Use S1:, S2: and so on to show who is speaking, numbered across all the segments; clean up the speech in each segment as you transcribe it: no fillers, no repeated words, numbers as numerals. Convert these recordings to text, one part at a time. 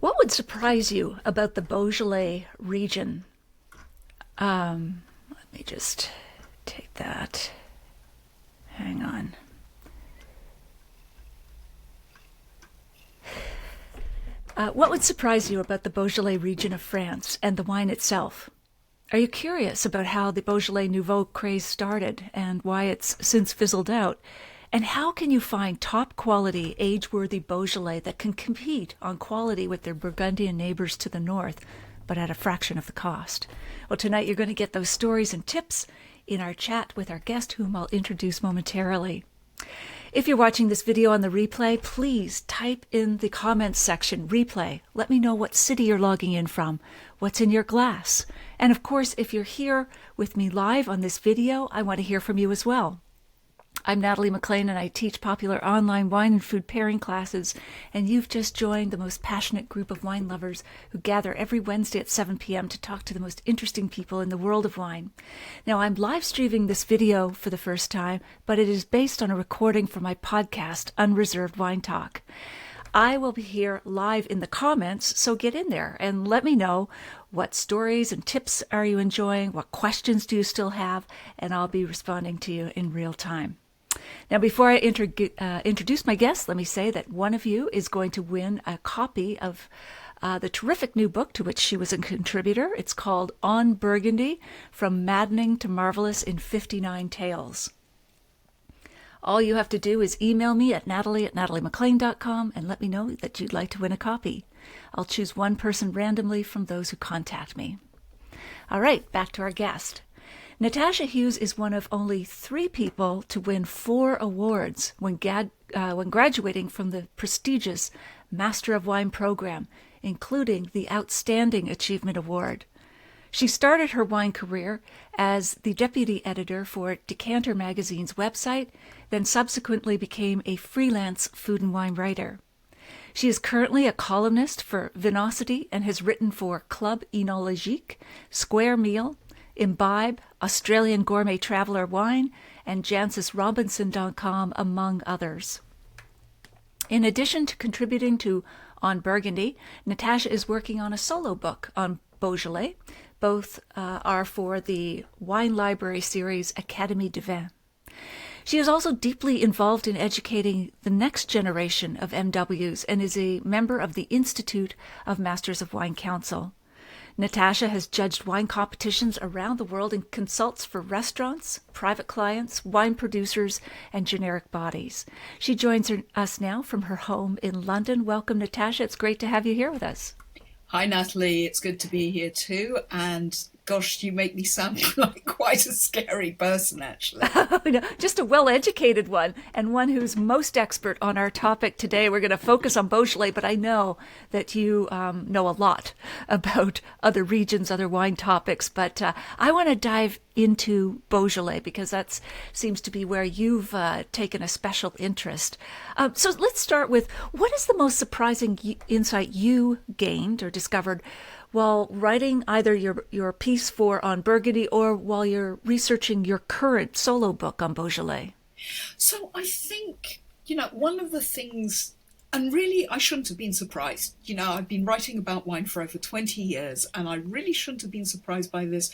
S1: What would surprise you about the Beaujolais region? Let me just take that. Hang on. What would surprise you about the Beaujolais region of France and the wine itself? Are you curious about how the Beaujolais Nouveau craze started and why it's since fizzled out? And how can you find top quality, age-worthy Beaujolais that can compete on quality with their Burgundian neighbors to the north, but at a fraction of the cost? Well, tonight you're going to get those stories and tips in our chat with our guest, whom I'll introduce momentarily. If you're watching this video on the replay, please type in the comments section, replay. Let me know what city you're logging in from, what's in your glass. And of course, if you're here with me live on this video, I want to hear from you as well. I'm Natalie McLean, and I teach popular online wine and food pairing classes, and you've just joined the most passionate group of wine lovers who gather every Wednesday at 7 p.m. to talk to the most interesting people in the world of wine. Now, I'm live streaming this video for the first time, but it is based on a recording from my podcast, Unreserved Wine Talk. I will be here live in the comments, so get in there and let me know what stories and tips are you enjoying, what questions do you still have, and I'll be responding to you in real time. Now, before I introduce my guest, let me say that one of you is going to win a copy of the terrific new book to which she was a contributor. It's called On Burgundy, From Maddening to Marvelous in 59 Tales. All you have to do is email me at natalie@nataliemclean.com and let me know that you'd like to win a copy. I'll choose one person randomly from those who contact me. All right, back to our guest. Natasha Hughes is one of only 3 people to win 4 awards when graduating from the prestigious Master of Wine program, including the Outstanding Achievement Award. She started her wine career as the deputy editor for Decanter magazine's website, then subsequently became a freelance food and wine writer. She is currently a columnist for Vinosity and has written for Club Enologique, Square Meal, Imbibe, Australian Gourmet Traveller Wine, and JancysRobinson.com, among others. In addition to contributing to On Burgundy, Natasha is working on a solo book on Beaujolais. Both are for the Wine Library series Académie de Vin. She is also deeply involved in educating the next generation of MWs and is a member of the Institute of Masters of Wine Council. Natasha has judged wine competitions around the world and consults for restaurants, private clients, wine producers, and generic bodies. She joins us now from her home in London. Welcome, Natasha. It's great to have you here with us.
S2: Hi, Natalie. It's good to be here too. And gosh, you make me sound like quite a scary person, actually.
S1: No, just a well-educated one, and one who's most expert on our topic today. We're going to focus on Beaujolais, but I know that you know a lot about other regions, other wine topics. But I want to dive into Beaujolais because that seems to be where you've taken a special interest. So let's start with, what is the most surprising insight you gained or discovered while writing either your piece for On Burgundy or while you're researching your current solo book on Beaujolais?
S2: So I think, one of the things, and really I shouldn't have been surprised. I've been writing about wine for over 20 years and I really shouldn't have been surprised by this.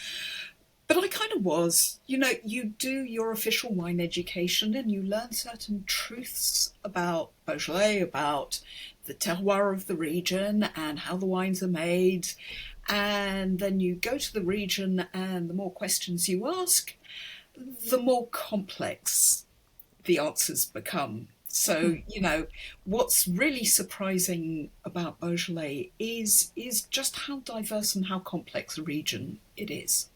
S2: But I kind of was. You do your official wine education and you learn certain truths about Beaujolais, about the terroir of the region and how the wines are made. And then you go to the region and the more questions you ask, the more complex the answers become. So, what's really surprising about Beaujolais is just how diverse and how complex a region it is.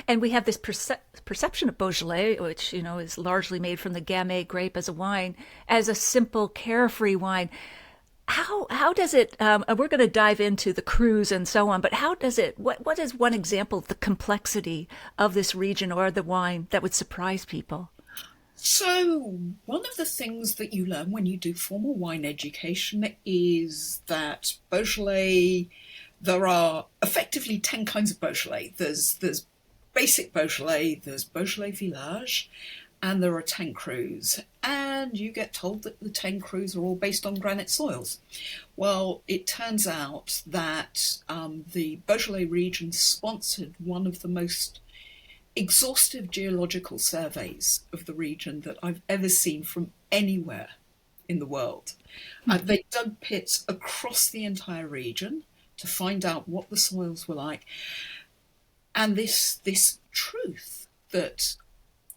S1: And we have this perception of Beaujolais, which, is largely made from the Gamay grape as a wine, as a simple, carefree wine. How does it, we're going to dive into the cruise and so on, but how does it, what is one example of the complexity of this region or the wine that would surprise people?
S2: So one of the things that you learn when you do formal wine education is that Beaujolais, there are effectively 10 kinds of Beaujolais. There's basic Beaujolais, there's Beaujolais Village, and there are 10 crus. and you get told that the 10 crews are all based on granite soils. Well, it turns out that the Beaujolais region sponsored one of the most exhaustive geological surveys of the region that I've ever seen from anywhere in the world. They dug pits across the entire region to find out what the soils were like. And this truth that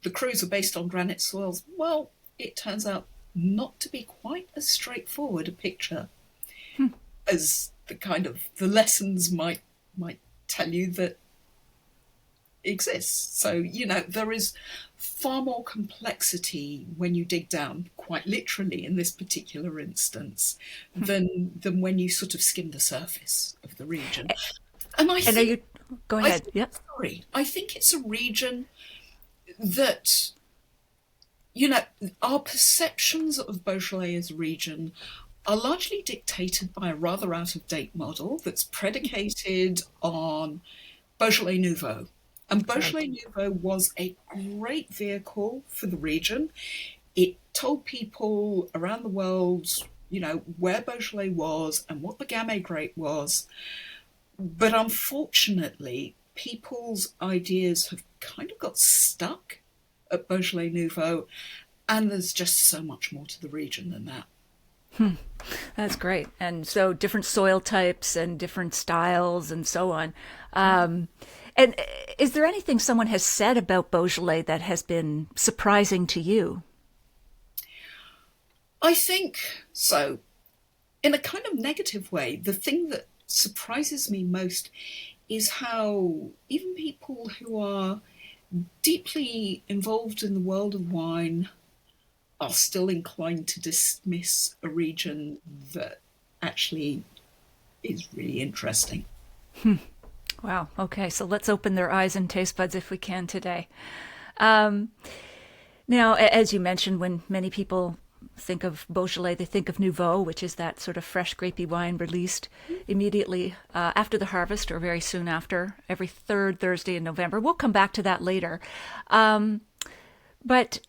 S2: the crews are based on granite soils, well, it turns out not to be quite as straightforward a picture as the kind of the lessons might tell you that exists. So, there is far more complexity when you dig down, quite literally in this particular instance, than when you sort of skim the surface of the region. And I
S1: And are
S2: think,
S1: you, go ahead. Yep.
S2: I think it's a region that, our perceptions of Beaujolais as a region are largely dictated by a rather out-of-date model that's predicated on Beaujolais Nouveau. And Beaujolais Nouveau was a great vehicle for the region. It told people around the world, where Beaujolais was and what the Gamay grape was. But unfortunately, people's ideas have kind of got stuck at Beaujolais Nouveau, and there's just so much more to the region than that.
S1: That's great. And so different soil types and different styles and so on. And is there anything someone has said about Beaujolais that has been surprising to you?
S2: I think so. In a kind of negative way, the thing that surprises me most is how even people who are deeply involved in the world of wine are still inclined to dismiss a region that actually is really interesting.
S1: Wow. Okay. So let's open their eyes and taste buds if we can today. Um, Now, as you mentioned, when many people think of Beaujolais, they think of Nouveau, which is that sort of fresh grapey wine released immediately after the harvest or very soon after, every third Thursday in November. We'll come back to that later. But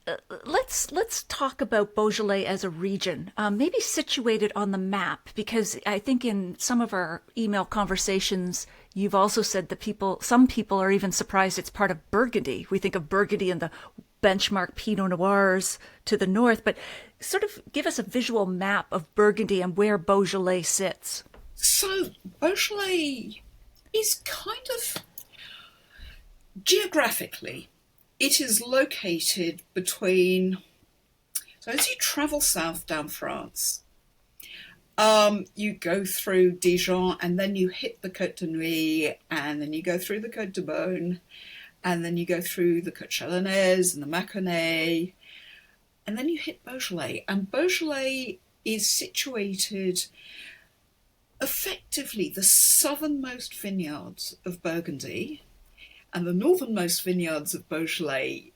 S1: let's talk about Beaujolais as a region, maybe situated on the map, because I think in some of our email conversations, you've also said that some people are even surprised it's part of Burgundy. We think of Burgundy and the benchmark Pinot Noirs to the north, but sort of give us a visual map of Burgundy and where Beaujolais sits.
S2: So Beaujolais is kind of geographically, it is located between, so as you travel south down France, you go through Dijon and then you hit the Côte de Nuit and then you go through the Côte de Beaune and then you go through the Côte Chalonnaise and the Mâconnais and then you hit Beaujolais. And Beaujolais is situated effectively the southernmost vineyards of Burgundy and the northernmost vineyards of Beaujolais.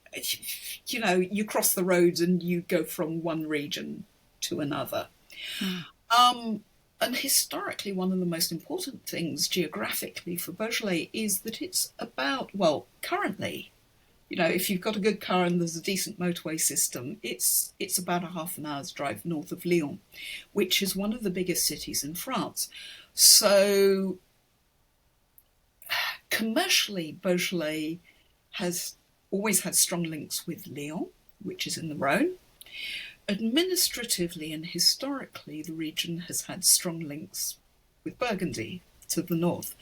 S2: You cross the roads and you go from one region to another. And historically, one of the most important things geographically for Beaujolais is that it's about, well, currently, if you've got a good car and there's a decent motorway system, it's about a half an hour's drive north of Lyon, which is one of the biggest cities in France. So commercially, Beaujolais has always had strong links with Lyon, which is in the Rhone. Administratively and historically, the region has had strong links with Burgundy to the north.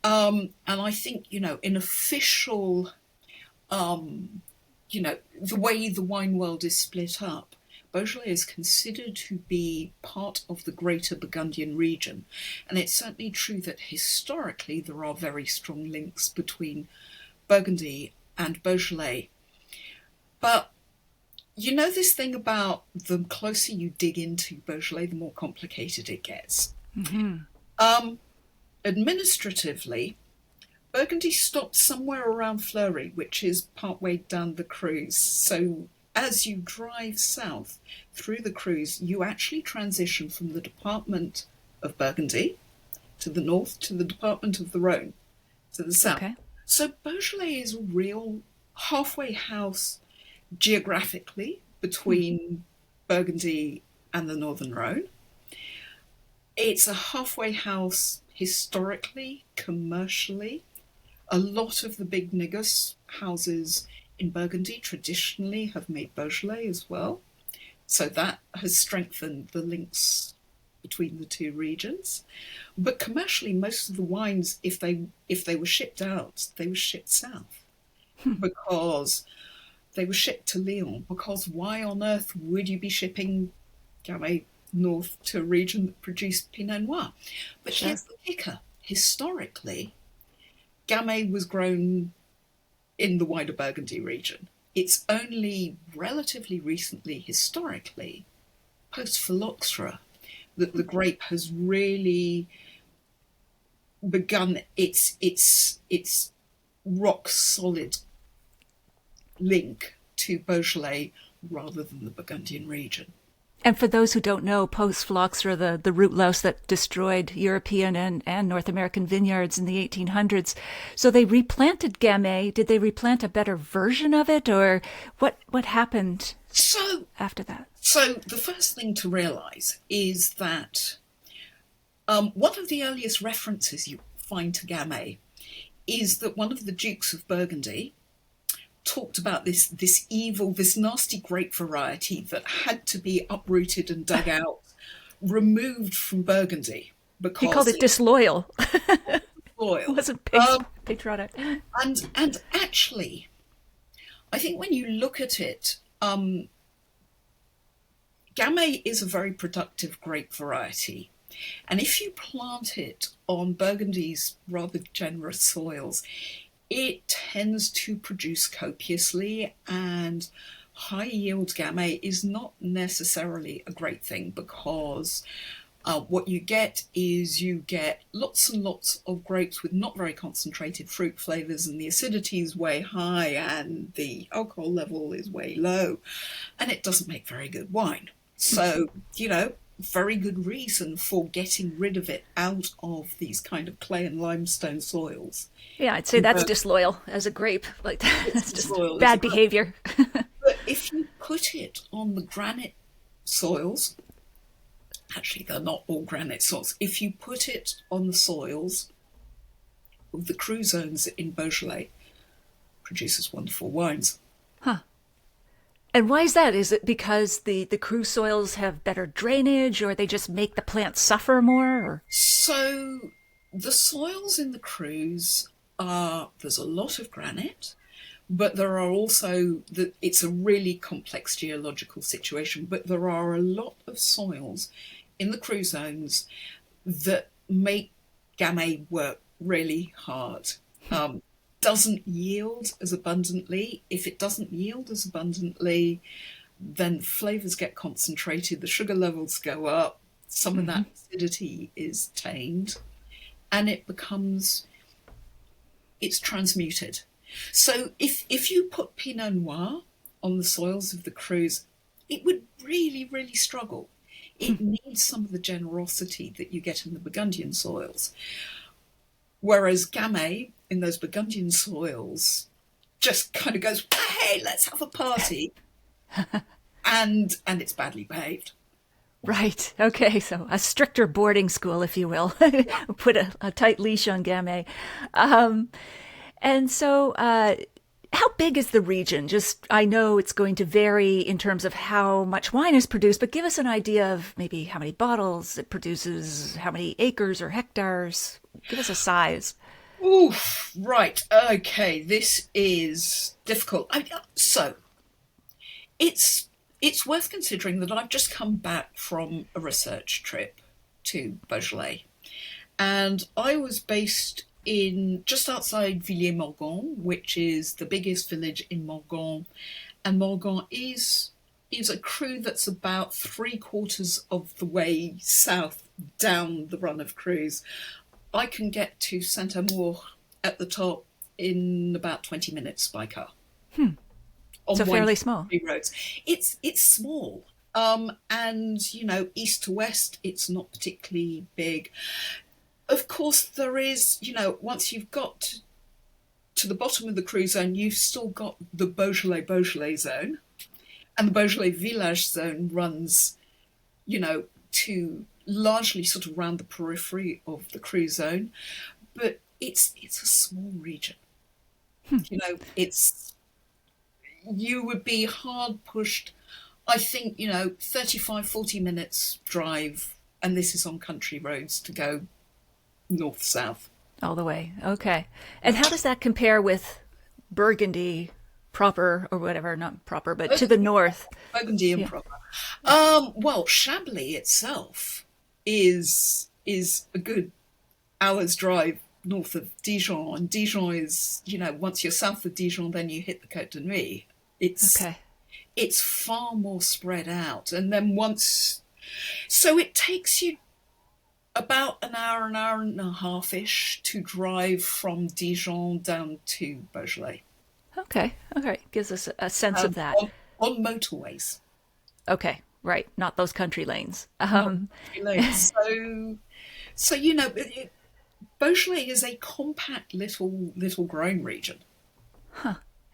S2: And I think, in official, the way the wine world is split up, Beaujolais is considered to be part of the greater Burgundian region. And it's certainly true that historically there are very strong links between Burgundy and Beaujolais. But this thing about the closer you dig into Beaujolais, the more complicated it gets. Mm-hmm. Administratively, Burgundy stops somewhere around Fleury, which is partway down the cruise. So as you drive south through the cruise, you actually transition from the department of Burgundy to the north to the department of the Rhone to the south. Okay. So Beaujolais is a real halfway house geographically, between Burgundy and the Northern Rhone. It's a halfway house historically, commercially. A lot of the big négoce houses in Burgundy traditionally have made Beaujolais as well. So that has strengthened the links between the two regions. But commercially, most of the wines, if they were shipped out, they were shipped south because they were shipped to Lyon. Because why on earth would you be shipping Gamay north to a region that produced Pinot Noir? But
S1: Sure.
S2: here's the kicker. Historically, Gamay was grown in the wider Burgundy region. It's only relatively recently, historically, post-phylloxera, that the grape has really begun its rock solid link to Beaujolais rather than the Burgundian region.
S1: And for those who don't know, post-phylloxera, the root louse that destroyed European and North American vineyards in the 1800s. So they replanted Gamay. Did they replant a better version of it, or what happened after that?
S2: So the first thing to realise is that one of the earliest references you find to Gamay is that one of the Dukes of Burgundy talked about this evil, this nasty grape variety that had to be uprooted and dug out, removed from Burgundy because
S1: he called it disloyal.
S2: It
S1: wasn't patriotic.
S2: And actually, I think when you look at it, Gamay is a very productive grape variety. And if you plant it on Burgundy's rather generous soils, it tends to produce copiously, and high yield Gamay is not necessarily a great thing because what you get is you get lots and lots of grapes with not very concentrated fruit flavours, and the acidity is way high and the alcohol level is way low, and it doesn't make very good wine. So, very good reason for getting rid of it out of these kind of clay and limestone soils.
S1: Yeah, I'd say that's disloyal as a grape. Like that's just bad behavior.
S2: But if you put it on the granite soils, actually they're not all granite soils, if you put it on the soils of the cru zones in Beaujolais, produces wonderful wines.
S1: Huh. And why is that? Is it because the cru soils have better drainage, or they just make the plants suffer more? Or?
S2: So the soils in the crus there's a lot of granite, but there are also, it's a really complex geological situation, but there are a lot of soils in the cru zones that make Gamay work really hard. Doesn't yield as abundantly. If it doesn't yield as abundantly, then flavours get concentrated, the sugar levels go up, some of that acidity is tamed, and it's transmuted. So if you put Pinot Noir on the soils of the crus, it would really, really struggle. It needs some of the generosity that you get in the Burgundian soils. Whereas Gamay in those Burgundian soils just kind of goes, hey, let's have a party. and it's badly behaved.
S1: Right. Okay. So a stricter boarding school, if you will, put a tight leash on Gamay. And so how big is the region? Just, I know it's going to vary in terms of how much wine is produced, but give us an idea of maybe how many bottles it produces, how many acres or hectares. Give us a size.
S2: Oof, right. Okay, this is difficult. So it's worth considering that I've just come back from a research trip to Beaujolais, and I was based in just outside Villiers-Morgon, which is the biggest village in Morgon, and Morgon is a cru that's about 3/4 of the way south down the run of crus. I can get to Saint-Amour at the top in about 20 minutes by car.
S1: So fairly small.
S2: Roads. It's small. And, east to west, it's not particularly big. Of course, there is, once you've got to the bottom of the cru zone, you've still got the Beaujolais zone. And the Beaujolais village zone runs, to largely sort of around the periphery of the Cru zone, but it's a small region. It's you would be hard pushed. I think 35, 40 minutes drive, and this is on country roads to go north south.
S1: All the way. Okay. And how does that compare with Burgundy proper or whatever, not proper, but to the north?
S2: Burgundy and
S1: Yeah.
S2: proper. Well, Chablis itself is a good hour's drive north of Dijon, and Dijon is, once you're south of Dijon, then you hit the Côte de Nuit. It's
S1: Okay.
S2: it's far more spread out, and then so it takes you about an hour and a half ish to drive from Dijon down to Beaujolais.
S1: Okay. Okay. Gives us a sense of that.
S2: On motorways.
S1: Okay. Right. Not those country lanes.
S2: Not really. So Beaujolais is a compact little growing region.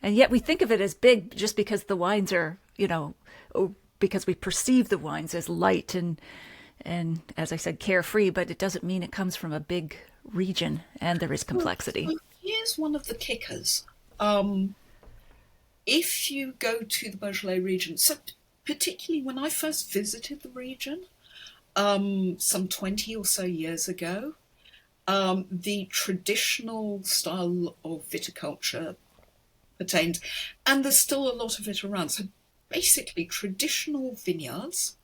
S1: And yet we think of it as big just because the wines are, because we perceive the wines as light and as I said, carefree, but it doesn't mean it comes from a big region and there is complexity.
S2: So here's one of the kickers. If you go to the Beaujolais region, so particularly when I first visited the region, some 20 or so years ago, the traditional style of viticulture pertained, and there's still a lot of it around. So basically, traditional vineyards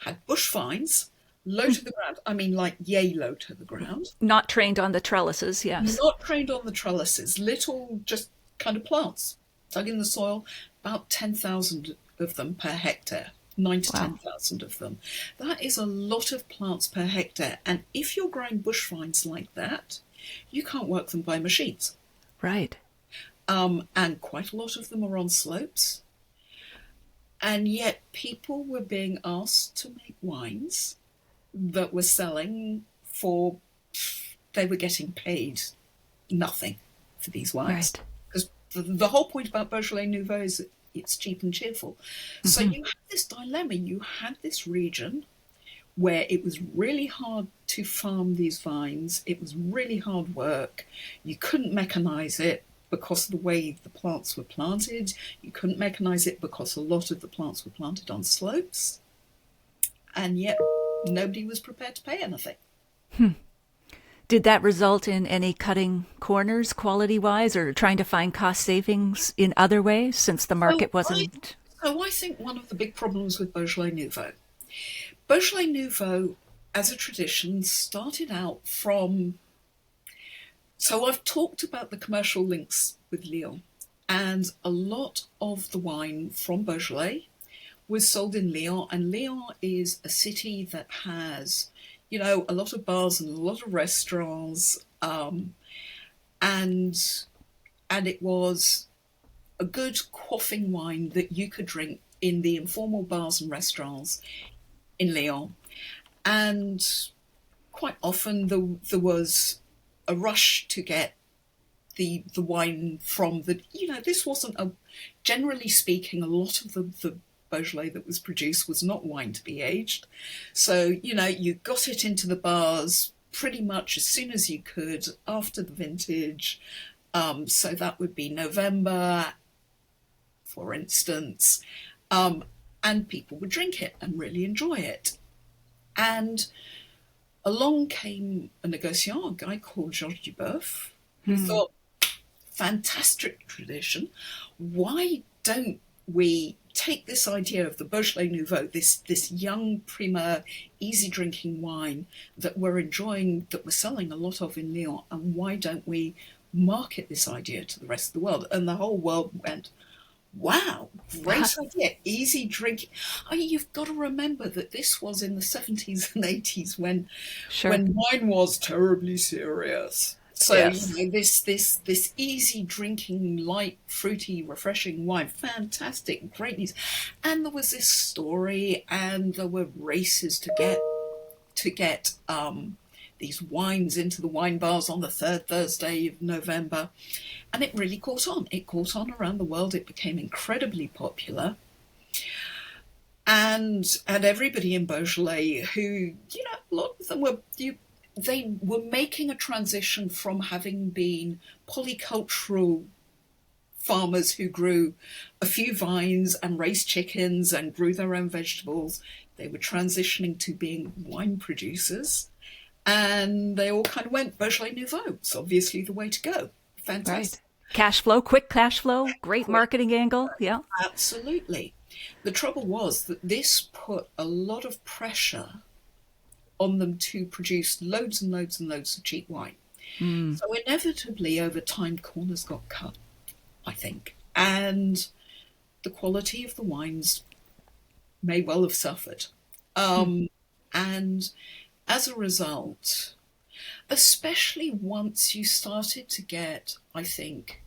S2: had bush vines low to the ground. I mean, like yay low to the ground.
S1: Not trained on the trellises, yes.
S2: Not trained on the trellises, little just kind of plants dug in the soil, about 10,000 of them per hectare. 9 to
S1: Wow.
S2: 10,000 of them. That is a lot of plants per hectare. And if you're growing bush vines like that, you can't work them by machines.
S1: Right.
S2: And quite a lot of them are on slopes. And yet people were being asked to make wines that were selling they were getting paid nothing for these wines.
S1: Right.
S2: Because the whole point about Beaujolais Nouveau is that it's cheap and cheerful. So you had this dilemma. You had this region where it was really hard to farm these vines. It was really hard work. You couldn't mechanize it because of the way the plants were planted. You couldn't mechanize it because a lot of the plants were planted on slopes. And yet nobody was prepared to pay anything.
S1: Did that result in any cutting corners quality-wise or trying to find cost savings in other ways since the market wasn't...
S2: I think one of the big problems with Beaujolais Nouveau, as a tradition, started out from... So I've talked about the commercial links with Lyon, and a lot of the wine from Beaujolais was sold in Lyon, and Lyon is a city that has, a lot of bars and a lot of restaurants, and it was a good quaffing wine that you could drink in the informal bars and restaurants in Lyon. And quite often there was a rush to get the wine from this wasn't generally speaking, a lot of the Beaujolais that was produced was not wine to be aged. So, you got it into the bars pretty much as soon as you could after the vintage. So that would be November, for instance. And people would drink it and really enjoy it. And along came a negociant, a guy called Georges Duboeuf, who thought, fantastic tradition. Why don't we take this idea of the Beaujolais Nouveau, this young, primeur, easy drinking wine that we're enjoying, that we're selling a lot of in Lyon, and why don't we market this idea to the rest of the world? And the whole world went, wow, great idea, easy drinking. You've got to remember that this was in the 70s and 80s when wine was terribly serious. So
S1: Yes.
S2: This easy drinking, light, fruity, refreshing wine, fantastic, great news. And there was this story, and there were races to get these wines into the wine bars on the third Thursday of November, and it really caught on. It caught on around the world. It became incredibly popular, And everybody in Beaujolais, who, a lot of them they were making a transition from having been polycultural farmers who grew a few vines and raised chickens and grew their own vegetables. They were transitioning to being wine producers, and they all kind of went Beaujolais Nouveau. It's obviously the way to go.
S1: Right.
S2: Fantastic.
S1: Cash flow, quick cash flow, great marketing angle. Yeah.
S2: Absolutely. The trouble was that this put a lot of pressure on them to produce loads and loads and loads of cheap wine.
S1: Mm.
S2: So inevitably, over time, corners got cut, I think. And the quality of the wines may well have suffered. And as a result, especially once you started to get, I think,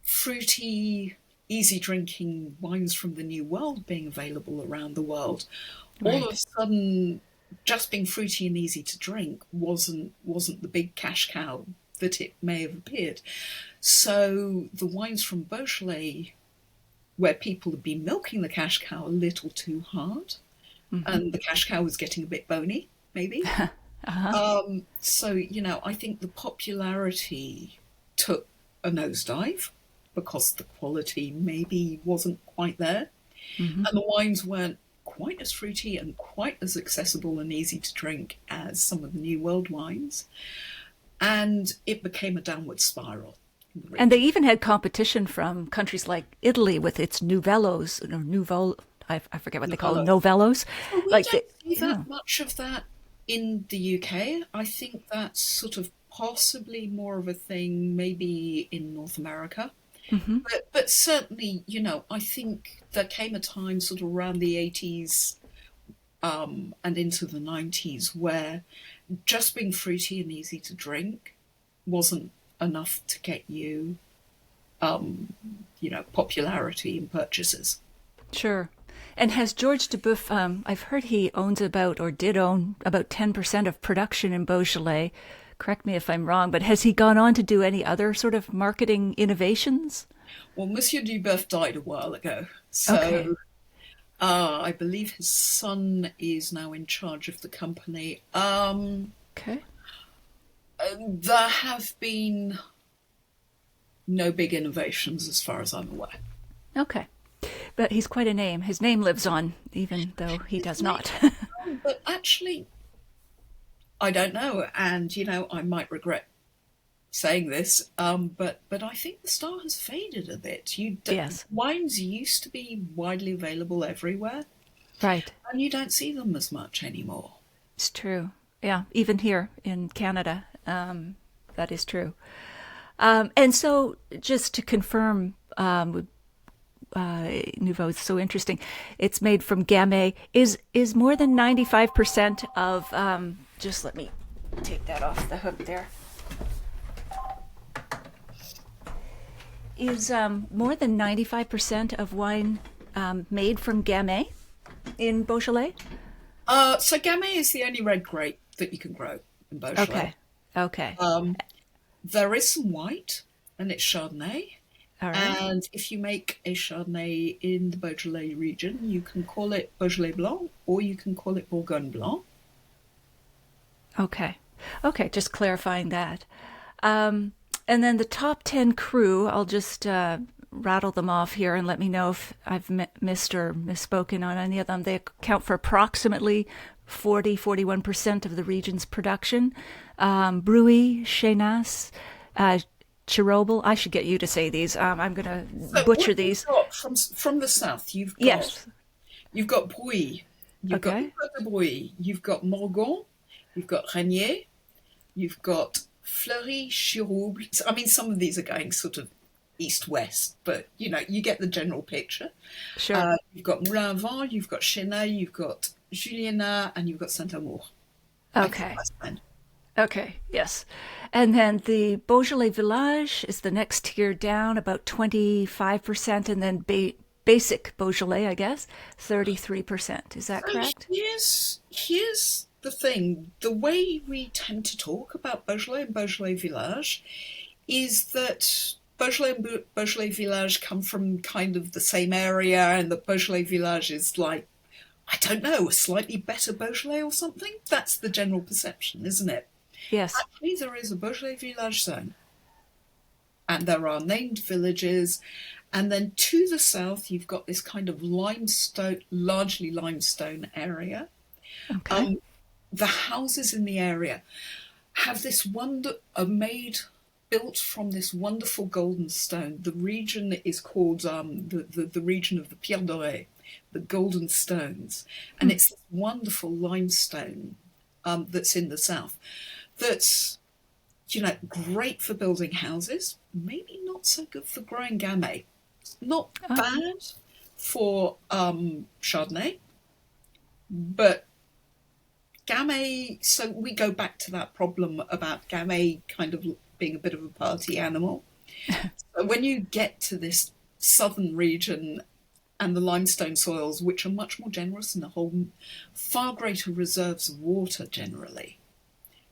S2: fruity, easy drinking wines from the New World being available around the world, all of a sudden, just being fruity and easy to drink wasn't the big cash cow that it may have appeared. So the wines from Beaujolais, where people had been milking the cash cow a little too hard, and the cash cow was getting a bit bony, maybe. So, I think the popularity took a nosedive because the quality maybe wasn't quite there. And the wines weren't quite as fruity and quite as accessible and easy to drink as some of the New World wines. And it became a downward spiral.
S1: And they even had competition from countries like Italy with its Nouvellos, or Nouveau, I forget what they call them, Novellos.
S2: Well, we
S1: Like
S2: don't see that much of that in the UK. I think that's sort of possibly more of a thing maybe in North America. But certainly, I think there came a time sort of around the 80s and into the 90s where just being fruity and easy to drink wasn't enough to get you, popularity and purchases.
S1: Sure. And has George Duboeuf, I've heard he owns about, or did own about 10% of production in Beaujolais. Correct me if I'm wrong, but has he gone on to do any other sort of marketing innovations?
S2: Well, Monsieur Duboeuf died a while ago. So I believe his son is now in charge of the company.
S1: Okay.
S2: There have been no big innovations as far as I'm aware.
S1: Okay. But he's quite a name. His name lives on, even though he does not.
S2: But actually, I don't know. And, I might regret saying this, but I think the star has faded a bit.
S1: Yes.
S2: Wines used to be widely available everywhere.
S1: Right.
S2: And you don't see them as much anymore.
S1: It's true. Yeah, even here in Canada, that is true. And so, just to confirm, Nouveau is so interesting. It's made from Gamay. Is more than 95% of just let me take that off the hook there. Is more than 95% of wine made from Gamay in Beaujolais?
S2: So Gamay is the only red grape that you can grow in Beaujolais.
S1: Okay.
S2: There is some white, and it's Chardonnay.
S1: All right.
S2: And if you make a Chardonnay in the Beaujolais region, you can call it Beaujolais Blanc, or you can call it Bourgogne Blanc.
S1: Okay, just clarifying that. And then the top 10 crew, I'll just rattle them off here and let me know if I've missed or misspoken on any of them. They account for approximately 41% of the region's production. Bruy, Chenas, Chirobel. I should get you to say these. I'm going to butcher these.
S2: From the south, you've got Bruy, you've got de Bruy, you've got Morgon, you've got Régnier, you've got Fleury, Chirobel. I mean, some of these are going sort of east-west, but, you get the general picture.
S1: Sure.
S2: You've got Moulin-Vent, you've got Chenet, you've got Julienat, and you've got Saint-Amour.
S1: Okay, yes. And then the Beaujolais Village is the next tier down, about 25%, and then basic Beaujolais, I guess, 33%. Is that correct?
S2: Here's the thing. The way we tend to talk about Beaujolais and Beaujolais Village is that Beaujolais and Beaujolais Village come from kind of the same area, and the Beaujolais Village is like, I don't know, a slightly better Beaujolais or something. That's the general perception, isn't it?
S1: Yes.
S2: Actually, there is a Beaujolais Village zone, and there are named villages. And then to the south, you've got this kind of limestone, largely limestone area.
S1: Okay.
S2: The houses in the area have this are built from this wonderful golden stone. The region is called the region of the Pierre Dorée, the golden stones, and it's this wonderful limestone that's in the south. That's great for building houses. Maybe not so good for growing gamay. Not bad for Chardonnay, but gamay. So we go back to that problem about gamay kind of being a bit of a party animal. So when you get to this southern region and the limestone soils, which are much more generous and hold far greater reserves of water generally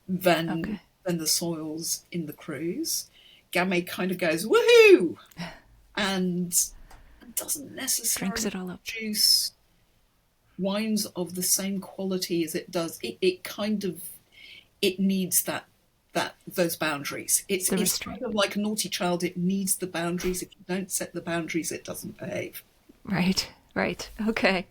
S2: than the soils in the Crus, gamay kind of goes woohoo, and doesn't necessarily
S1: Drinks it all up.
S2: produce wines of the same quality as it does. It needs those boundaries. It's kind of like a naughty child. It needs the boundaries. If you don't set the boundaries, it doesn't behave.
S1: Right. Okay.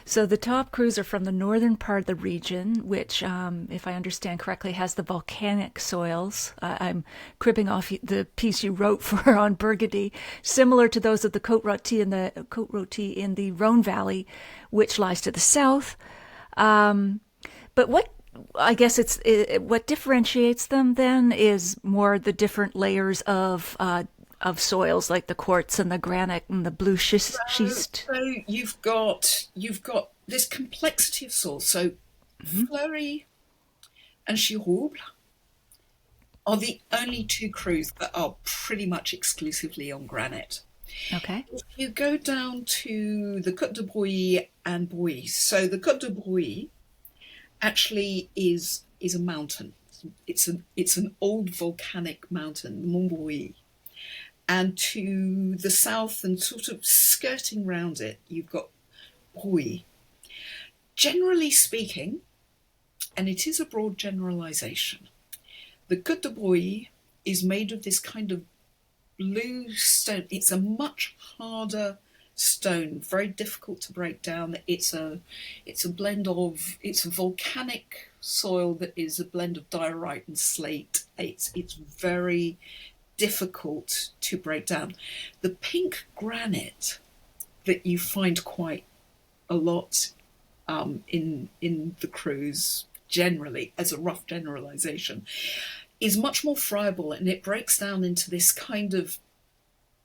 S1: So the top Crus are from the northern part of the region, which, if I understand correctly, has the volcanic soils. I'm cribbing off the piece you wrote for On Burgundy, similar to those of the Côte-Rôtie in the Rhone Valley, which lies to the south. But what differentiates them then is more the different layers of soils, like the quartz and the granite and the blue schist.
S2: So you've got this complexity of soil. So Fleury and Chirouble are the only two Crus that are pretty much exclusively on granite.
S1: Okay.
S2: If you go down to the Côte de Brouilly and Brouilly, so the Côte de Brouilly actually is a mountain. It's an old volcanic mountain, Mont Brouilly. And to the south and sort of skirting round it, you've got Brouilly. Generally speaking, and it is a broad generalisation, the Côte de Brouilly is made of this kind of blue stone. It's a much harder stone, very difficult to break down. It's a volcanic soil that is a blend of diorite and slate. It's very difficult to break down. The pink granite that you find quite a lot in the Crus generally, as a rough generalization, is much more friable, and it breaks down into this kind of,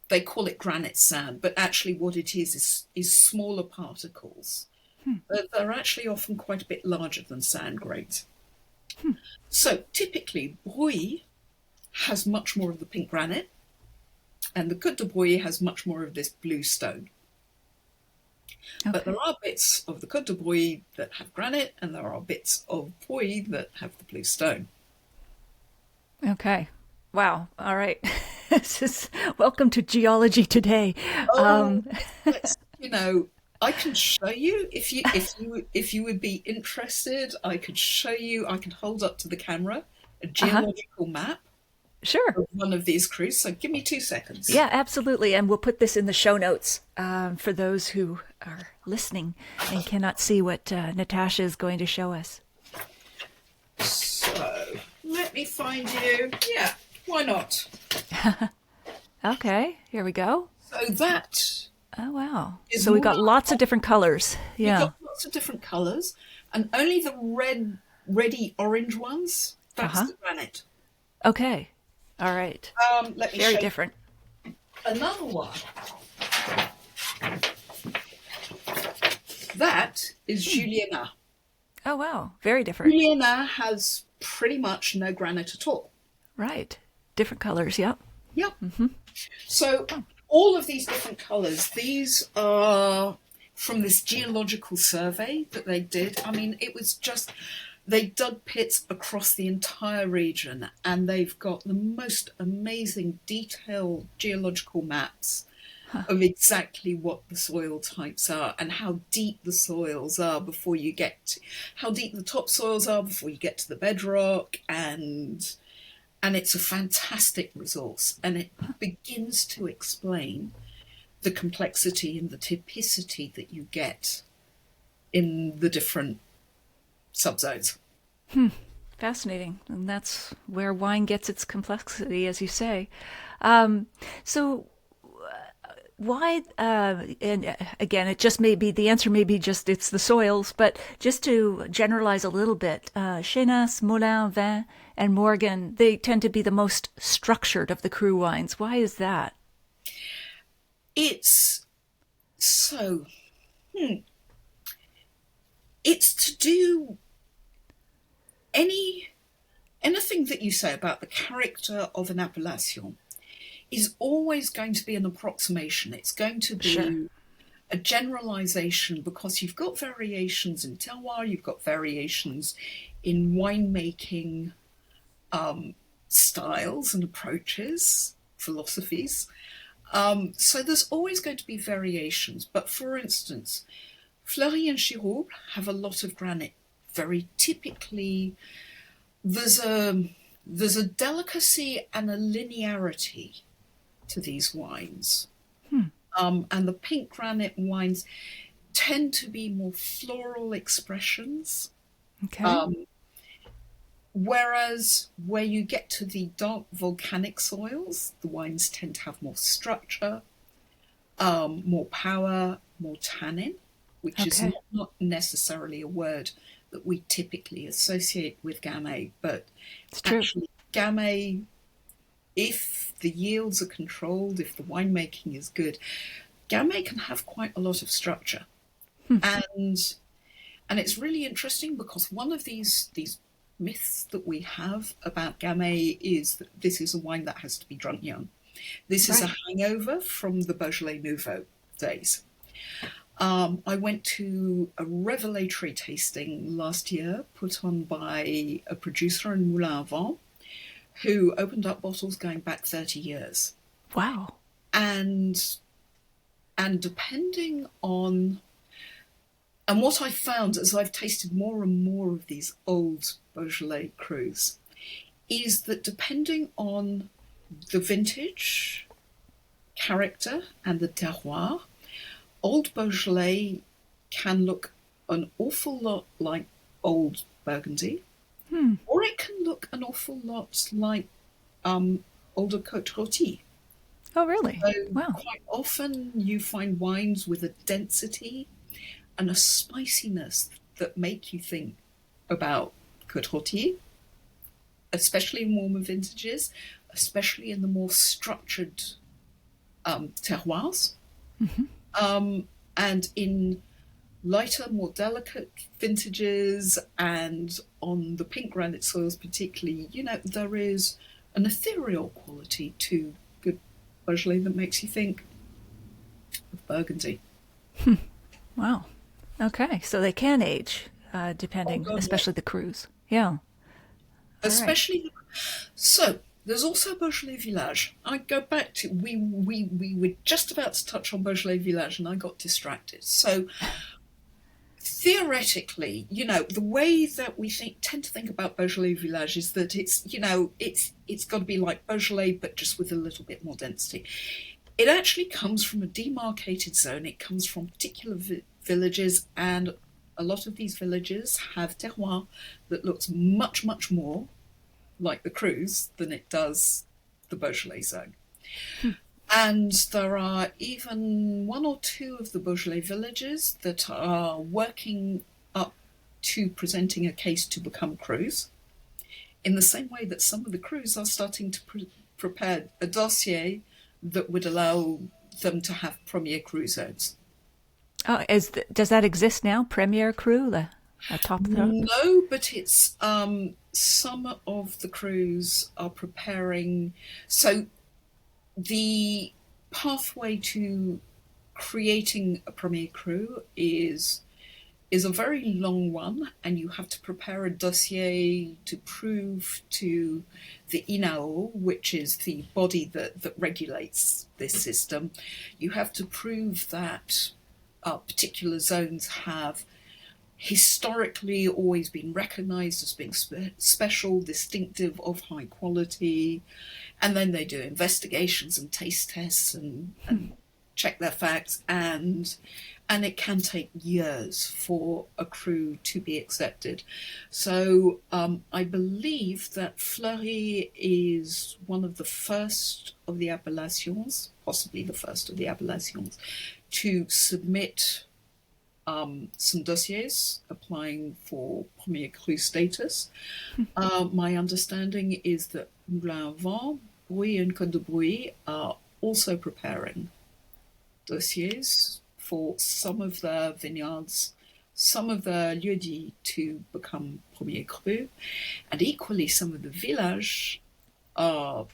S2: they call it granite sand, but actually what it is smaller particles. They're actually often quite a bit larger than sand grains. So typically Brouilly has much more of the pink granite, and the Côte de Brouilly has much more of this blue stone. Okay. But there are bits of the Côte de Brouilly that have granite, and there are bits of Brouilly that have the blue stone.
S1: Okay. Wow. All right. Welcome to Geology Today.
S2: I can show you if you would be interested. I could show you. I could hold up to the camera a geological map.
S1: Sure.
S2: Of one of these Crus. So give me 2 seconds.
S1: Yeah, absolutely. And we'll put this in the show notes for those who are listening and cannot see what Natasha is going to show us.
S2: So let me find you. Yeah, why not?
S1: Okay, here we go.
S2: So that.
S1: Oh, wow. So we got lots of different colors. Yeah.
S2: We've got lots of different colors, and only the reddy orange ones, that's the granite.
S1: Okay. All right.
S2: Let me
S1: Very different.
S2: Another one. That is Juliana.
S1: Oh, wow. Very different.
S2: Juliana has pretty much no granite at all.
S1: Right. Different colors, yep.
S2: Yep. So all of these different colors, these are from this geological survey that they did. I mean, it was just They dug pits across the entire region, and they've got the most amazing detailed geological maps of exactly what the soil types are and how deep the soils are before you get to, how deep the topsoils are before you get to the bedrock, and it's a fantastic resource, and it begins to explain the complexity and the typicity that you get in the different subzones.
S1: Fascinating. And that's where wine gets its complexity, as you say. Um, so, why, and again, it just may be, the answer may be just it's the soils, but just to generalize a little bit, Chenas, Moulin, Vin, and Morgan, they tend to be the most structured of the cru wines. Why is that?
S2: It's so, hmm, it's to do any anything that you say about the character of an appellation is always going to be an approximation. It's going to
S1: Sure.
S2: be a generalization because you've got variations in terroir, you've got variations in winemaking styles and approaches, philosophies. So there's always going to be variations. But for instance, Fleury and Giroux have a lot of granite. Very typically, there's a delicacy and a linearity to these wines. And the pink granite wines tend to be more floral expressions.
S1: Okay.
S2: Um, Whereas where you get to the dark volcanic soils, the wines tend to have more structure, more power, more tannin, which is
S1: Okay.
S2: not necessarily a word that we typically associate with Gamay, but
S1: It's true.
S2: actually Gamay, if the yields are controlled, if the winemaking is good, Gamay can have quite a lot of structure. And and it's really interesting because one of these myths that we have about Gamay is that this is a wine that has to be drunk young. This is a
S1: Right.
S2: hangover from the Beaujolais Nouveau days. I went to a revelatory tasting last year put on by a producer in Moulin Vent who opened up bottles going back 30 years.
S1: Wow.
S2: And and depending on and what I found as I've tasted more and more of these old Beaujolais crus is that depending on the vintage, character, and the terroir, old Beaujolais can look an awful lot like old Burgundy, or it can look an awful lot like older Côte Rôtie.
S1: Oh, really?
S2: So
S1: Wow.
S2: quite often you find wines with a density and a spiciness that make you think about Côte Rôtie, especially in warmer vintages, especially in the more structured terroirs, and in lighter, more delicate vintages, and on the pink granite soils particularly, there is an ethereal quality to good Beaujolais that makes you think of Burgundy.
S1: Wow. Okay. So they can age,
S2: Oh
S1: depending,
S2: God, yeah.
S1: especially the cruise. Yeah. All right.
S2: Especially so. There's also Beaujolais Village. I go back to we were just about to touch on Beaujolais Village, and I got distracted. So theoretically, the way that we tend to think about Beaujolais Village is that it's got to be like Beaujolais, but just with a little bit more density. It actually comes from a demarcated zone. It comes from particular villages, and a lot of these villages have terroir that looks much, much more like the Cruz than it does the Beaujolais zone. And there are even one or two of the Beaujolais villages that are working up to presenting a case to become Cruz, in the same way that some of the Cruz are starting to prepare a dossier that would allow them to have premier Cru zones.
S1: Oh, does that exist now? Premier Cru, the top of the.
S2: No, but it's some of the Crus are preparing. So the pathway to creating a premier Cru is is a very long one, and you have to prepare a dossier to prove to the INAO, which is the body that regulates this system. You have to prove that particular zones have historically always been recognized as being special, distinctive, of high quality. And then they do investigations and taste tests and check their facts, and it can take years for a cru to be accepted. So I believe that Fleury is one of the first of the appellations, possibly the first of the appellations, to submit some dossiers applying for Premier Cru status. My understanding is that Moulin à Vent, Brouilly and Côte de Brouilly are also preparing dossiers for some of the vineyards, some of the lieux-dits to become Premier Cru, and equally some of the villages are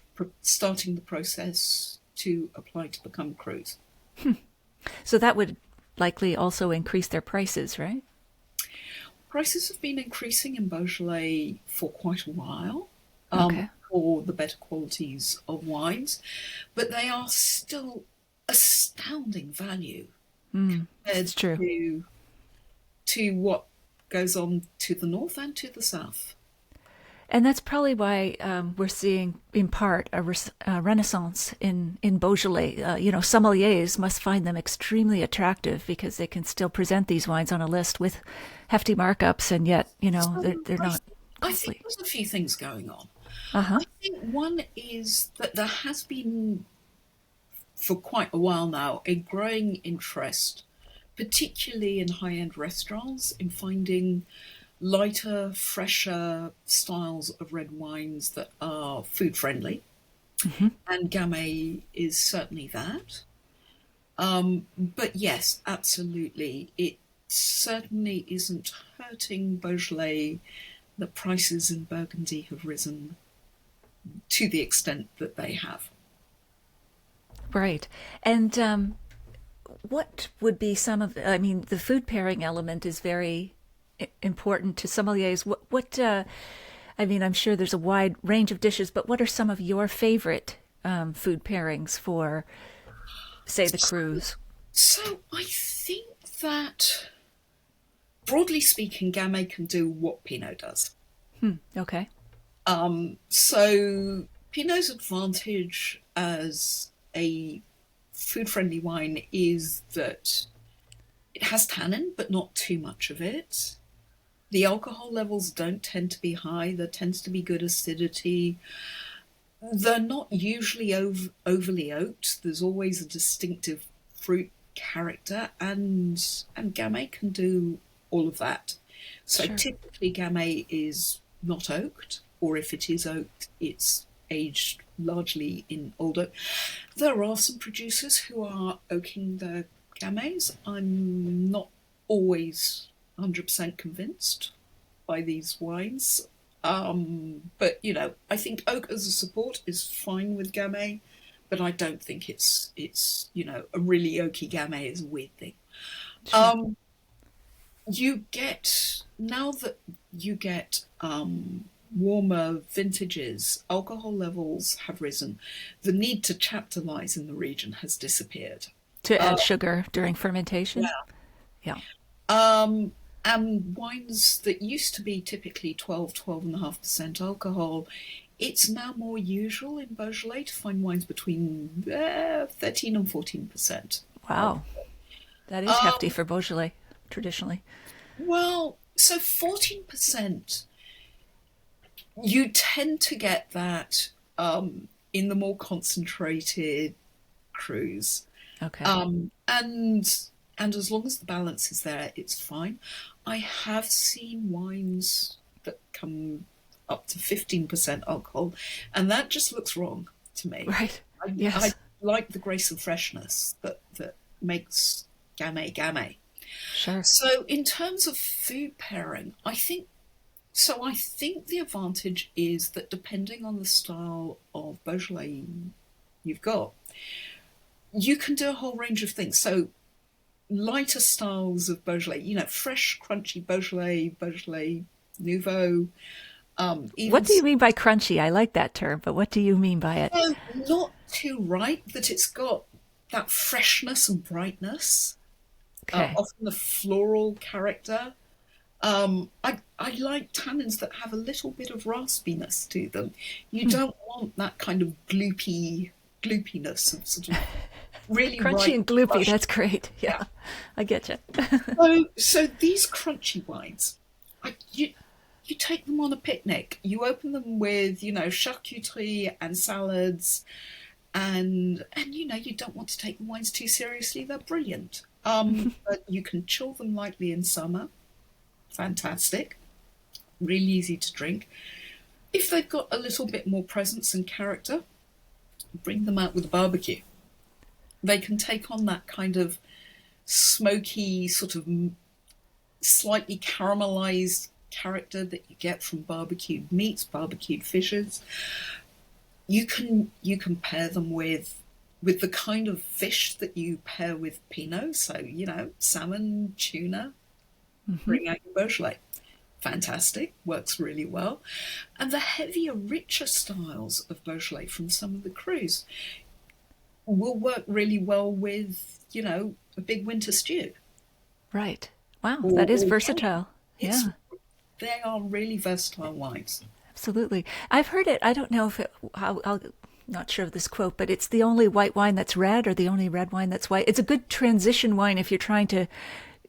S2: starting the process to apply to become crus.
S1: So that would likely also increase their prices, right?
S2: Prices have been increasing in Beaujolais for quite a while,
S1: Okay.
S2: for the better qualities of wines, but they are still astounding value compared
S1: It's true.
S2: to what goes on to the north and to the south.
S1: And that's probably why we're seeing, in part, a renaissance in Beaujolais. Sommeliers must find them extremely attractive because they can still present these wines on a list with hefty markups, and yet, they're not
S2: I think
S1: costly.
S2: there's a few things going on.
S1: Uh huh.
S2: I think one is that there has been, for quite a while now, a growing interest, particularly in high-end restaurants, in finding lighter, fresher styles of red wines that are food friendly. And Gamay is certainly that. But yes, absolutely. It certainly isn't hurting Beaujolais that prices in Burgundy have risen to the extent that they have.
S1: Right. And what would be some of? I mean, the food pairing element is very important to sommeliers. I mean, I'm sure there's a wide range of dishes, but what are some of your favorite food pairings for, say, the cruise?
S2: So I think that, broadly speaking, Gamay can do what Pinot does.
S1: Okay.
S2: So Pinot's advantage as a food-friendly wine is that it has tannin, but not too much of it. The alcohol levels don't tend to be high. There tends to be good acidity. They're not usually overly oaked. There's always a distinctive fruit character, and Gamay can do all of that. So
S1: Sure.
S2: typically Gamay is not oaked, or if it is oaked, it's aged largely in old oak. There are some producers who are oaking their Gamays. I'm not always 100% convinced by these wines. But I think oak as a support is fine with Gamay, but I don't think it's a really oaky Gamay is a weird thing.
S1: Sure.
S2: You get now that you get warmer vintages, alcohol levels have risen. The need to chaptalize in the region has disappeared.
S1: To
S2: Uh,
S1: add sugar during fermentation?
S2: yeah.
S1: Yeah.
S2: And wines that used to be typically 12.5% alcohol, it's now more usual in Beaujolais to find wines between 13 and 14%.
S1: Wow. That is hefty
S2: Um,
S1: for Beaujolais, traditionally.
S2: well, so 14%, you tend to get that in the more concentrated crus.
S1: Okay.
S2: And as long as the balance is there, it's fine. I have seen wines that come up to 15% alcohol, and that just looks wrong to me.
S1: Right.
S2: I
S1: Yes.
S2: like the grace and freshness that makes Gamay Gamay.
S1: Sure.
S2: So in terms of food pairing, I think the advantage is that depending on the style of Beaujolais you've got, you can do a whole range of things. So lighter styles of Beaujolais, fresh, crunchy Beaujolais Nouveau, even
S1: What do you mean by crunchy? I like that term, but what do you mean by it?
S2: not too ripe, that it's got that freshness and brightness,
S1: Okay.
S2: often the floral character. I like tannins that have a little bit of raspiness to them. You
S1: Hmm.
S2: don't want that kind of gloopiness of sort of really
S1: Crunchy
S2: ripe,
S1: and gloopy.
S2: lush.
S1: That's great.
S2: Yeah.
S1: Yeah, I get you.
S2: So these crunchy wines, you take them on a picnic. You open them with charcuterie and salads, and you don't want to take the wines too seriously. They're brilliant. But you can chill them lightly in summer. Fantastic. Really easy to drink. If they've got a little bit more presence and character, bring them out with a barbecue. They can take on that kind of smoky, sort of slightly caramelized character that you get from barbecued meats, barbecued fishes. You can pair them with the kind of fish that you pair with Pinot. So, salmon, tuna,
S1: Hmm.
S2: bring out your Beaujolais. Fantastic, works really well. And the heavier, richer styles of Beaujolais from some of the crus will work really well with, a big winter stew
S1: Right. Wow,
S2: or,
S1: that is
S2: or canning.
S1: versatile.
S2: It's
S1: Yeah,
S2: They are really versatile wines.
S1: absolutely. I've heard it. I don't know if it, how, I'll, not sure of this quote, but it's the only white wine that's red or the only red wine that's white. It's a good transition wine if you're trying to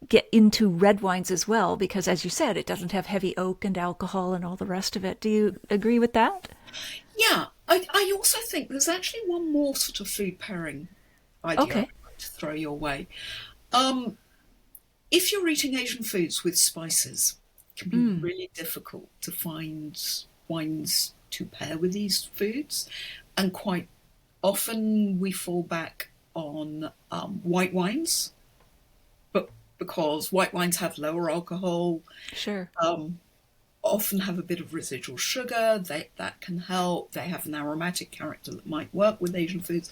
S1: get into red wines as well, because as you said, it doesn't have heavy oak and alcohol and all the rest of it. Do you agree with that?
S2: Yeah, I also think there's actually one more sort of food pairing idea I'd
S1: Okay.
S2: like to throw your way. Um, if you're eating Asian foods with spices, it can be
S1: Mm.
S2: really difficult to find wines to pair with these foods, and quite often we fall back on white wines, but because white wines have lower alcohol,
S1: Sure.
S2: um, often have a bit of residual sugar. That can help. They have an aromatic character that might work with Asian foods.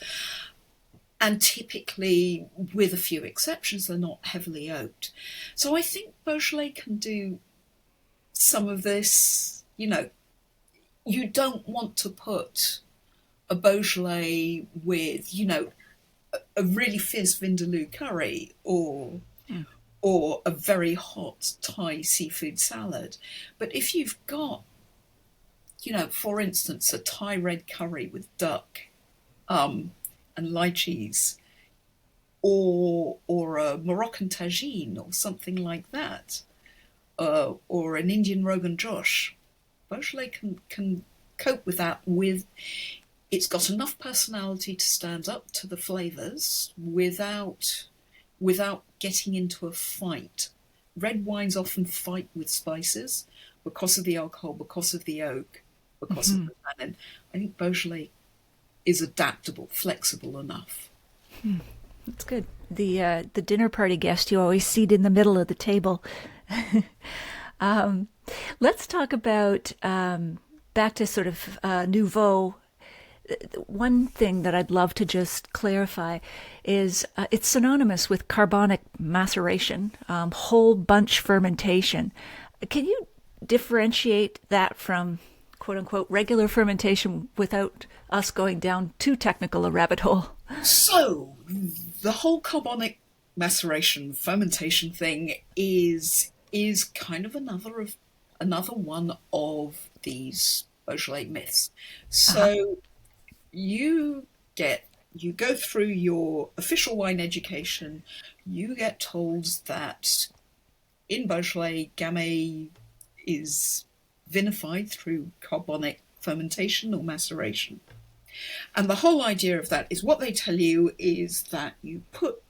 S2: And typically, with a few exceptions, they're not heavily oaked. So I think Beaujolais can do some of this. You don't want to put a Beaujolais with, a really fierce Vindaloo curry
S1: Mm.
S2: or a very hot Thai seafood salad. But if you've got, for instance, a Thai red curry with duck and lychees, or a Moroccan tagine or something like that, or an Indian Rogan Josh, Beaujolais can cope with that. It's got enough personality to stand up to the flavours without getting into a fight. Red wines often fight with spices because of the alcohol, because of the oak, because of
S1: Hmm.
S2: the tannin. I think Beaujolais is adaptable, flexible enough.
S1: That's good. The dinner party guest you always seat in the middle of the table. Um, let's talk about back to sort of nouveau. One thing that I'd love to just clarify is it's synonymous with carbonic maceration, whole bunch fermentation. Can you differentiate that from quote unquote regular fermentation without us going down too technical a rabbit hole?
S2: So the whole carbonic maceration fermentation thing is kind of another one of these Beaujolais myths.
S1: Uh-huh.
S2: So you get you go through your official wine education, you get told that in Beaujolais, Gamay is vinified through carbonic fermentation or maceration. And the whole idea of that is what they tell you is that you put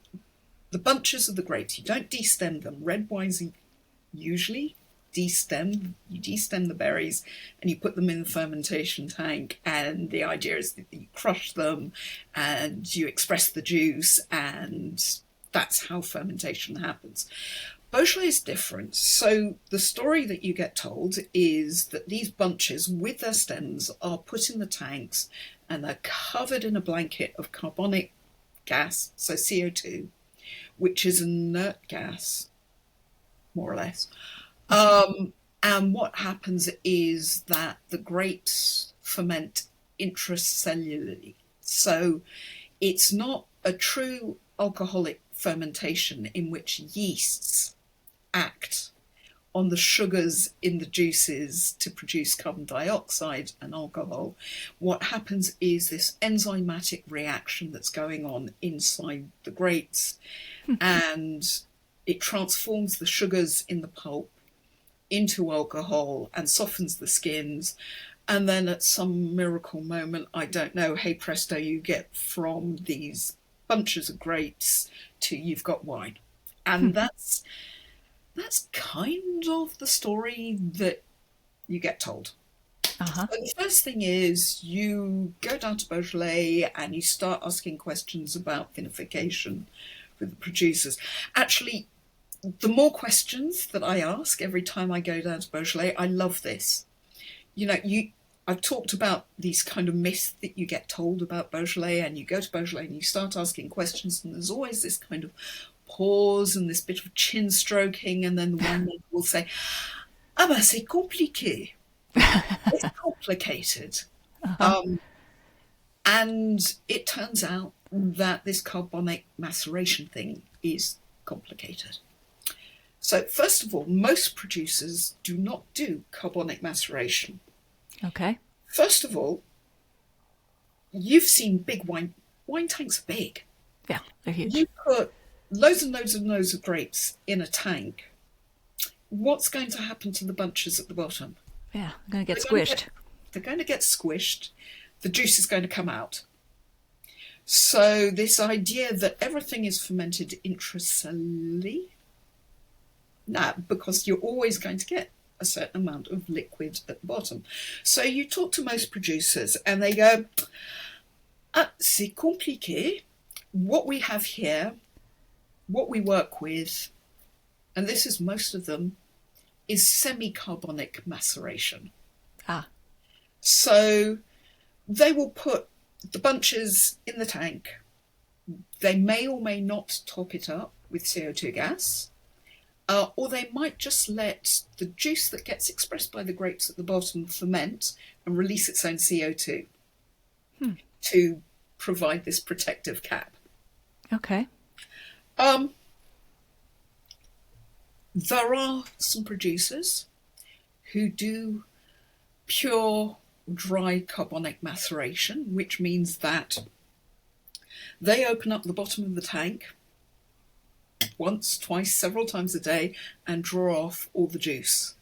S2: the bunches of the grapes, you don't destem them. Red wines are usually destem. You destem the berries and you put them in the fermentation tank. And the idea is that you crush them and you express the juice, and that's how fermentation happens. Beaujolais is different. So the story that you get told is that these bunches with their stems are put in the tanks and they're covered in a blanket of carbonic gas, so CO2, which is an inert gas, more or less. And what happens is that the grapes ferment intracellularly. So it's not a true alcoholic fermentation in which yeasts act on the sugars in the juices to produce carbon dioxide and alcohol. What happens is this enzymatic reaction that's going on inside the grapes, and it transforms the sugars in the pulp into alcohol and softens the skins. And then at some miracle moment, I don't know, hey presto, you get from these bunches of grapes to you've got wine. And that's kind of the story that you get told.
S1: Uh-huh.
S2: So the first thing is you go down to Beaujolais and you start asking questions about vinification with the producers. Actually, the more questions that I ask every time I go down to Beaujolais, I love this. I've talked about these kind of myths that you get told about Beaujolais, and you go to Beaujolais and you start asking questions, and there's always this kind of pause and this bit of chin stroking, and then the winemaker will say, "Ah ben c'est compliqué." It's complicated. And it turns out that this carbonic maceration thing is complicated. So first of all, most producers do not do carbonic maceration.
S1: Okay.
S2: First of all, you've seen big wine tanks are big.
S1: Yeah, they're huge.
S2: You put loads and loads and loads of grapes in a tank. What's going to happen to the bunches at the bottom?
S1: Yeah, they're going to get squished.
S2: They're going to get squished. The juice is going to come out. So this idea that everything is fermented intracellularly, because you're always going to get a certain amount of liquid at the bottom. So you talk to most producers and they go, c'est compliqué. What we have here, what we work with, and this is most of them, is semi-carbonic maceration. So they will put the bunches in the tank. They may or may not top it up with CO2 gas. Or they might just let the juice that gets expressed by the grapes at the bottom ferment and release its own CO2 to provide this protective cap.
S1: Okay.
S2: There are some producers who do pure dry carbonic maceration, which means that they open up the bottom of the tank once, twice, several times a day and draw off all the juice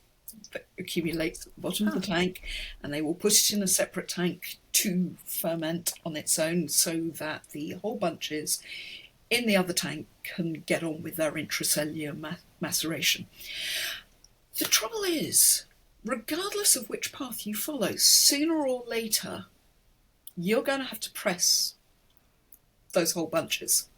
S2: that accumulates at the bottom of the tank, and they will put it in a separate tank to ferment on its own so that the whole bunches in the other tank can get on with their intracellular maceration. The trouble is, regardless of which path you follow, sooner or later, you're going to have to press those whole bunches.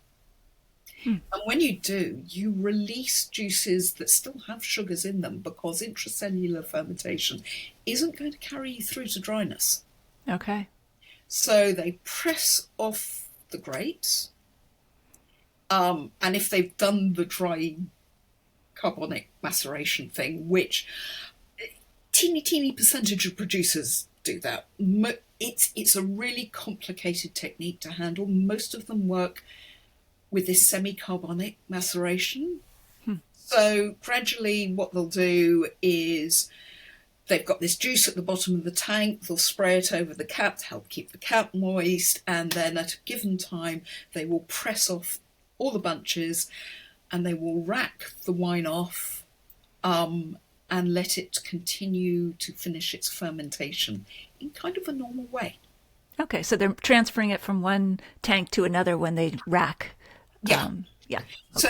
S2: And when you do, you release juices that still have sugars in them because intracellular fermentation isn't going to carry you through to dryness.
S1: Okay.
S2: So they press off the grapes. And if they've done the dry carbonic maceration thing, which teeny percentage of producers do that, it's a really complicated technique to handle. Most of them work with this semi-carbonic maceration. So gradually what they'll do is they've got this juice at the bottom of the tank, they'll spray it over the cap to help keep the cap moist, and then at a given time they will press off all the bunches and they will rack the wine off and let it continue to finish its fermentation in kind of a normal way.
S1: Okay, so they're transferring it from one tank to another when they rack.
S2: Yeah.
S1: Yeah. Okay.
S2: So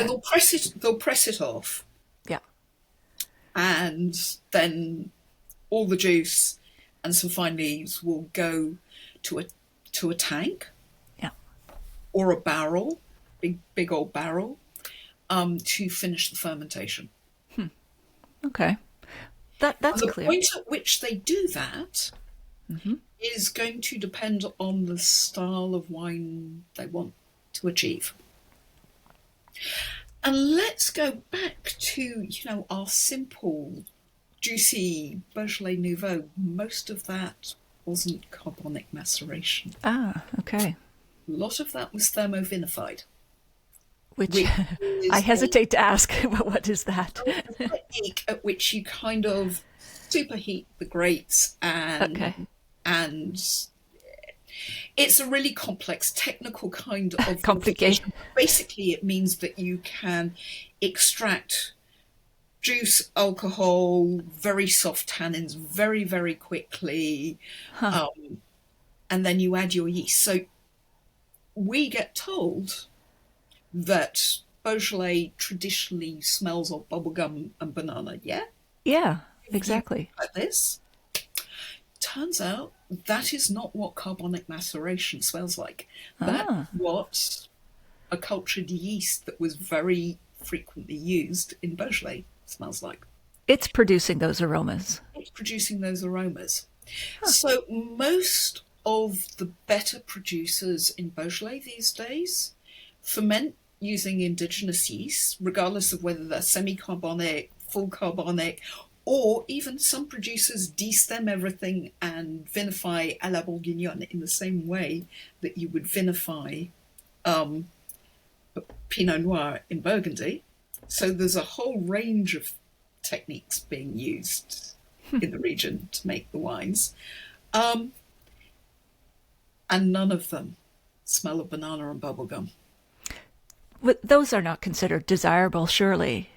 S2: they'll press it off.
S1: Yeah.
S2: And then all the juice and some fine leaves will go to a tank.
S1: Yeah.
S2: Or a barrel, big old barrel, to finish the fermentation.
S1: Okay. That's clear.
S2: The point at which they do that is going to depend on the style of wine they want to achieve. And let's go back to, our simple, juicy Beaujolais Nouveau. Most of that wasn't carbonic maceration.
S1: Ah, okay.
S2: A lot of that was thermovinified,
S1: Which
S2: which
S1: I
S2: is
S1: hesitate to ask, but what is that?
S2: a technique at which you kind of superheat the grapes
S1: Okay.
S2: and it's a really complex technical kind of
S1: Complicated.
S2: vinification. Basically, it means that you can extract juice, alcohol, very soft tannins very, very quickly,
S1: Huh.
S2: and then you add your yeast. So we get told that Beaujolais traditionally smells of bubblegum and banana. Yeah?
S1: Yeah,
S2: If you
S1: exactly.
S2: like this, turns out that is not what carbonic maceration smells like. That's
S1: Ah,
S2: what a cultured yeast that was very frequently used in Beaujolais smells like.
S1: it's producing those aromas.
S2: It's producing those aromas. So most of the better producers in Beaujolais these days ferment using indigenous yeast, regardless of whether they're semi-carbonic, full carbonic, or even some producers destem everything and vinify à la bourguignonne in the same way that you would vinify Pinot Noir in Burgundy. So there's a whole range of techniques being used in the region to make the wines. Um, and none of them smell of banana and bubblegum.
S1: But those are not considered desirable, surely.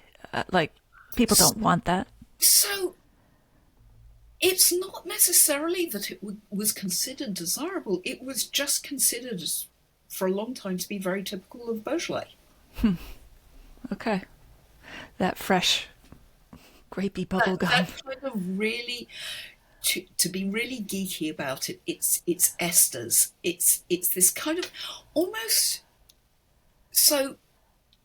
S1: Like, people don't want that.
S2: So it's not necessarily that it was considered desirable. It was just considered for a long time to be very typical of Beaujolais.
S1: Okay. That fresh, grapey
S2: That,
S1: bubblegum.
S2: that kind of really, to be really geeky about it, it's esters. It's this kind of almost so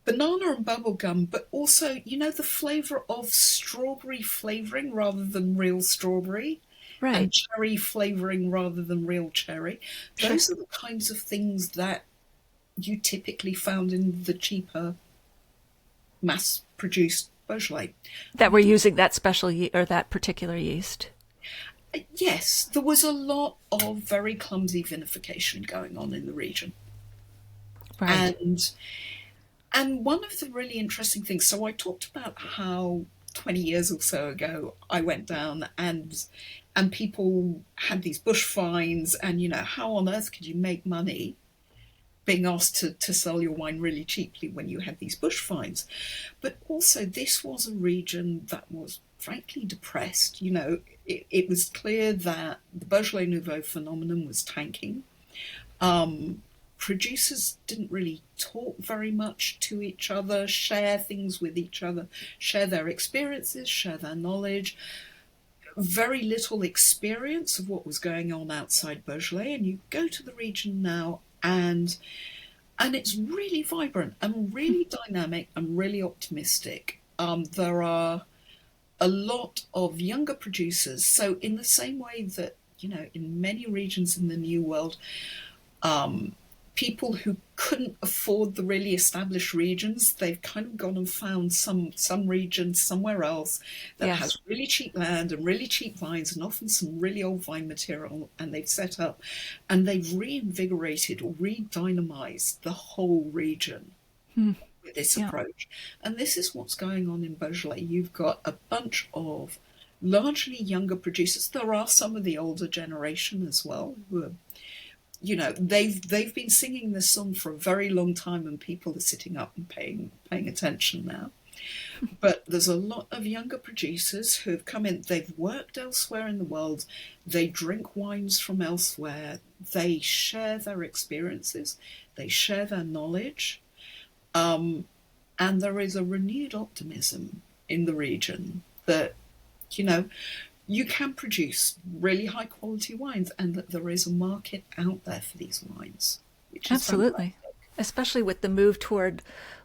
S2: banana and bubblegum, but also, the flavour of strawberry flavouring rather than real strawberry, and
S1: Right.
S2: cherry flavouring rather than real cherry.
S1: Sure.
S2: Those are the kinds of things that you typically found in the cheaper mass produced Beaujolais.
S1: That we're using that special or that particular yeast.
S2: Yes, there was a lot of very clumsy vinification going on in the region.
S1: Right.
S2: And one of the really interesting things, so I talked about how 20 years or so ago I went down and people had these bush finds, and how on earth could you make money being asked to sell your wine really cheaply when you had these bush finds? But also this was a region that was frankly depressed. It was clear that the Beaujolais Nouveau phenomenon was tanking. Producers didn't really talk very much to each other, share things with each other, share their experiences, share their knowledge. Very little experience of what was going on outside Beaujolais. And you go to the region now, and it's really vibrant and really dynamic and really optimistic. There are a lot of younger producers. So in the same way that, in many regions in the New World, people who couldn't afford the really established regions, they've kind of gone and found some region somewhere else that
S1: Yes.
S2: has really cheap land and really cheap vines and often some really old vine material, and they've set up and they've reinvigorated or re-dynamized the whole region with this
S1: Yeah.
S2: approach. And this is what's going on in Beaujolais. You've got a bunch of largely younger producers. There are some of the older generation as well who are, they've been singing this song for a very long time, and people are sitting up and paying attention now. But there's a lot of younger producers who have come in. They've worked elsewhere in the world. They drink wines from elsewhere. They share their experiences. They share their knowledge. And there is a renewed optimism in the region that, you can produce really high quality wines, and that there is a market out there for these wines, which is
S1: Absolutely. Especially with the move toward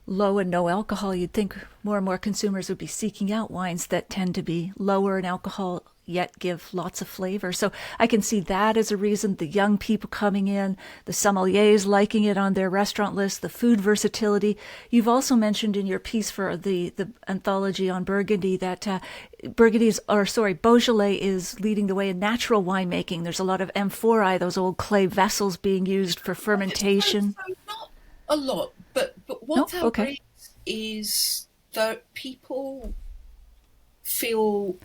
S1: low and no alcohol, you'd think more and more consumers would be seeking out wines that tend to be lower in alcohol, yet give lots of flavor. So I can see that as a reason. The young people coming in, the sommeliers liking it on their restaurant list, the food versatility. You've also mentioned in your piece for the anthology on Burgundy that Beaujolais is leading the way in natural winemaking. There's a lot of amphorae, those old clay vessels being used for fermentation.
S2: So not a lot, but what
S1: No?
S2: that
S1: Okay.
S2: brings is that people feel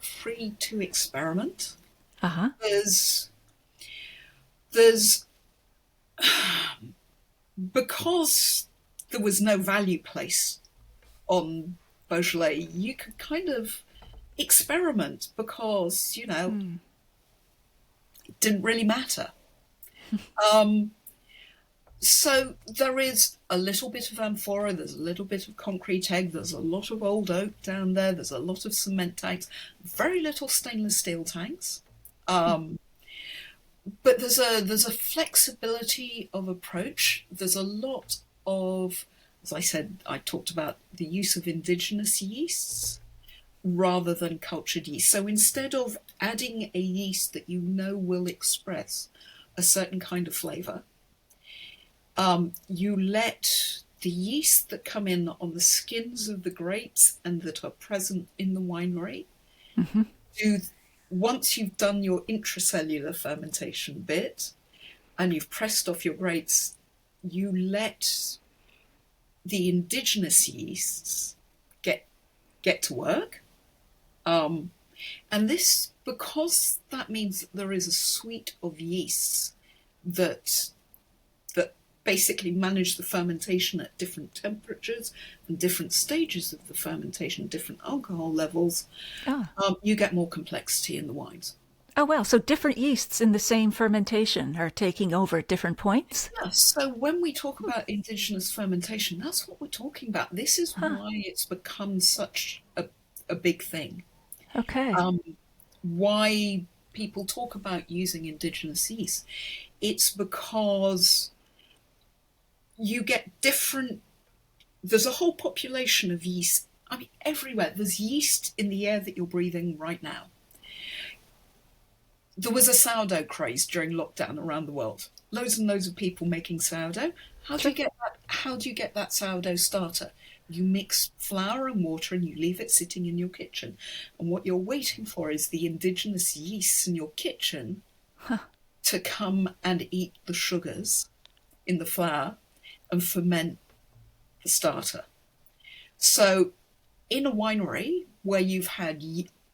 S2: free to experiment.
S1: Uh-huh.
S2: There's because there was no value place on Beaujolais, you could kind of experiment because, it didn't really matter. Um, so there is a little bit of amphora, there's a little bit of concrete egg, there's a lot of old oak down there, there's a lot of cement tanks, very little stainless steel tanks. But there's a flexibility of approach. There's a lot of, as I said, I talked about the use of indigenous yeasts rather than cultured yeast. So instead of adding a yeast that you know will express a certain kind of flavor, you let the yeast that come in on the skins of the grapes and that are present in the winery do. Once you've done your intracellular fermentation bit and you've pressed off your grapes, you let the indigenous yeasts get to work. And this, because that means that there is a suite of yeasts that basically manage the fermentation at different temperatures and different stages of the fermentation, different alcohol levels, you get more complexity in the wines.
S1: Oh, well, so different yeasts in the same fermentation are taking over at different points?
S2: Yeah, so when we talk about indigenous fermentation, that's what we're talking about. This is why it's become such a big thing.
S1: Okay.
S2: Why people talk about using indigenous yeast. It's because you get different, there's a whole population of yeast. I mean, everywhere. There's yeast in the air that you're breathing right now. There was a sourdough craze during lockdown around the world. Loads and loads of people making sourdough. How do you get that sourdough starter? You mix flour and water and you leave it sitting in your kitchen. And what you're waiting for is the indigenous yeasts in your kitchen to come and eat the sugars in the flour and ferment the starter. So in a winery where you've had,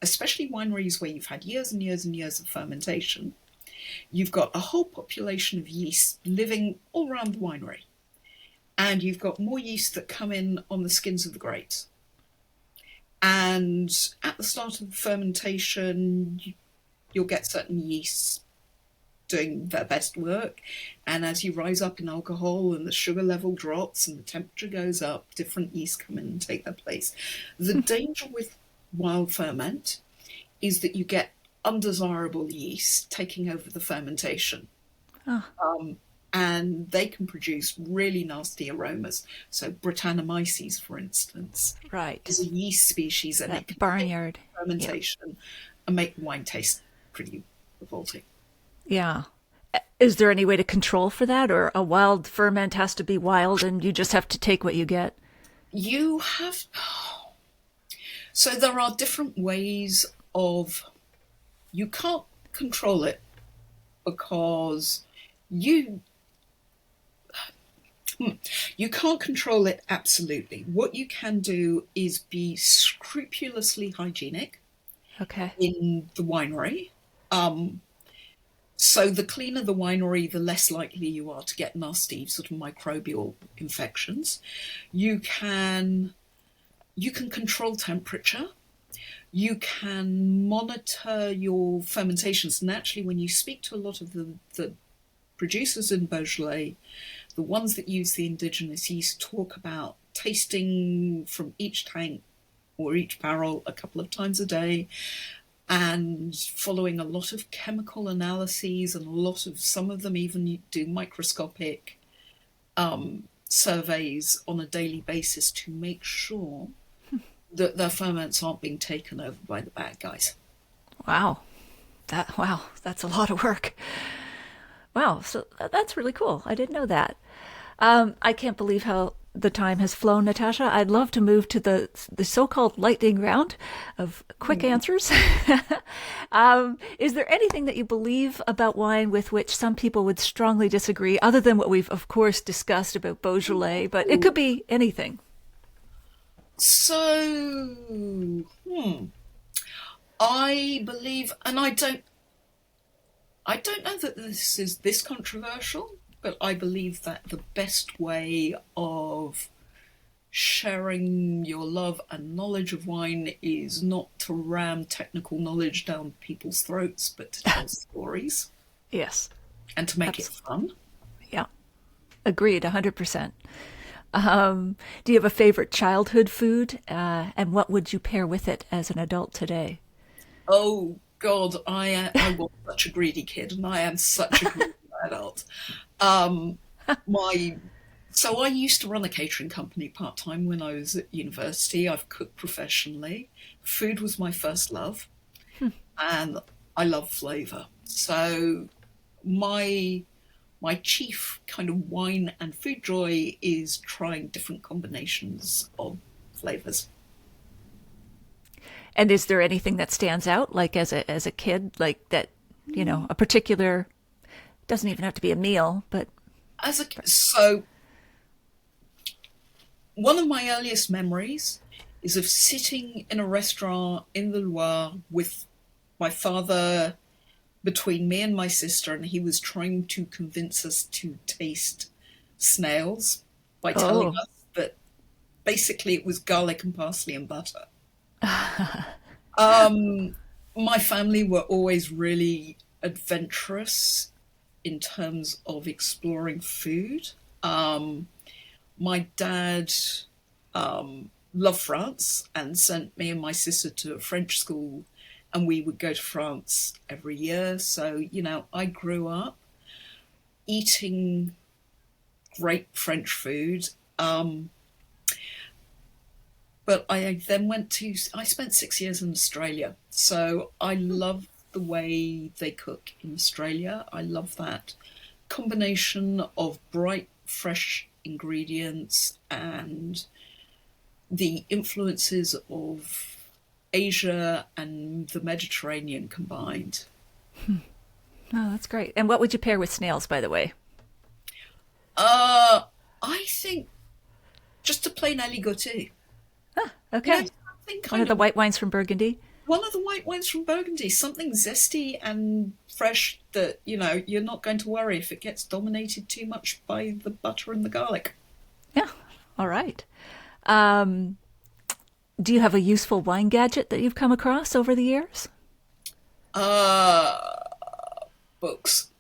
S2: especially wineries where you've had years and years and years of fermentation, you've got a whole population of yeast living all around the winery. And you've got more yeast that come in on the skins of the grapes. And at the start of the fermentation, you'll get certain yeasts doing their best work. And as you rise up in alcohol and the sugar level drops and the temperature goes up, different yeasts come in and take their place. The danger with wild ferment is that you get undesirable yeast taking over the fermentation. And they can produce really nasty aromas. So Brettanomyces, for instance, is a yeast species and it can
S1: barnyard
S2: fermentation and make wine taste pretty revolting.
S1: Yeah. Is there any way to control for that, or a wild ferment has to be wild and you just have to take what you get?
S2: You have. So there are different ways of. You can't control it because you can't control it absolutely. What you can do is be scrupulously hygienic in the winery. So the cleaner the winery, the less likely you are to get nasty sort of microbial infections. You can control temperature. You can monitor your fermentations. And actually, when you speak to a lot of the producers in Beaujolais, the ones that use the indigenous yeast talk about tasting from each tank or each barrel a couple of times a day, and following a lot of chemical analyses, and some of them even do microscopic surveys on a daily basis to make sure that their ferments aren't being taken over by the bad guys.
S1: Wow. That's a lot of work. Wow, so that's really cool. I didn't know that. I can't believe how the time has flown, Natasha. I'd love to move to the so-called lightning round of quick answers. Is there anything that you believe about wine with which some people would strongly disagree, other than what we've, of course, discussed about Beaujolais? But it could be anything.
S2: So, I believe, and I don't know that this is this controversial, but I believe that the best way of sharing your love and knowledge of wine is not to ram technical knowledge down people's throats, but to tell stories
S1: Yes.
S2: and to make it fun.
S1: Yeah. Agreed, 100%. Do you have a favorite childhood food? And what would you pair with it as an adult today?
S2: Oh God, I was such a greedy kid, and I am such a greedy adult. Um, my So I used to run a catering company part time when I was at university. I've cooked professionally. Food was my first love, and I love flavour. So my my chief kind of wine and food joy is trying different combinations of flavours.
S1: And is there anything that stands out, like as a kid, like that, a particular, doesn't even have to be a meal, but
S2: So one of my earliest memories is of sitting in a restaurant in the Loire with my father between me and my sister, and he was trying to convince us to taste snails by telling
S1: oh,
S2: us that basically it was garlic and parsley and butter. My family were always really adventurous in terms of exploring food. My dad loved France and sent me and my sister to a French school, and we would go to France every year. So, I grew up eating great French food. But I spent 6 years in Australia. So I love the way they cook in Australia. I love that combination of bright, fresh ingredients and the influences of Asia and the Mediterranean combined.
S1: oh, that's great. And what would you pair with snails, by the way?
S2: I think just a plain aligoté.
S1: Okay.
S2: Something
S1: One of
S2: kind
S1: the
S2: of
S1: white wines from Burgundy.
S2: one of the white wines from Burgundy, something zesty and fresh that, you're not going to worry if it gets dominated too much by the butter and the garlic.
S1: Yeah. All right. Um, do you have a useful wine gadget that you've come across over the years?
S2: Uh, Books.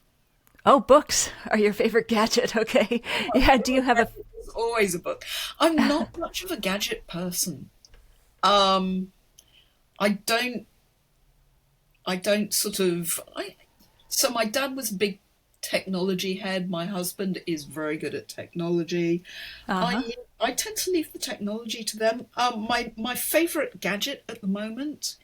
S1: Oh, books are your favorite gadget. Okay. Yeah. Do you have a,
S2: There's always a book. I'm not much of a gadget person. Um, I don't, I don't sort of, so my dad was a big technology head. My husband is very good at technology.
S1: uh-huh.
S2: I tend to leave the technology to them. My favorite gadget at the moment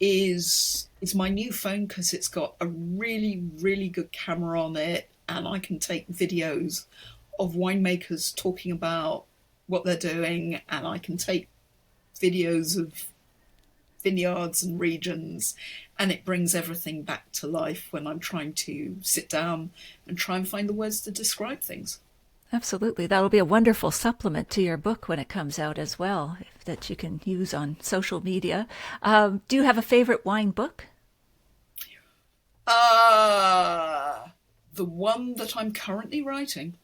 S2: is my new phone because it's got a really, really good camera on it, and I can take videos of winemakers talking about what they're doing, and I can take videos of vineyards and regions, and it brings everything back to life when I'm trying to sit down and try and find the words to describe things.
S1: Absolutely. That'll be a wonderful supplement to your book when it comes out as well, that you can use on social media. Do you have a favorite wine book?
S2: Uh, the one that I'm currently writing.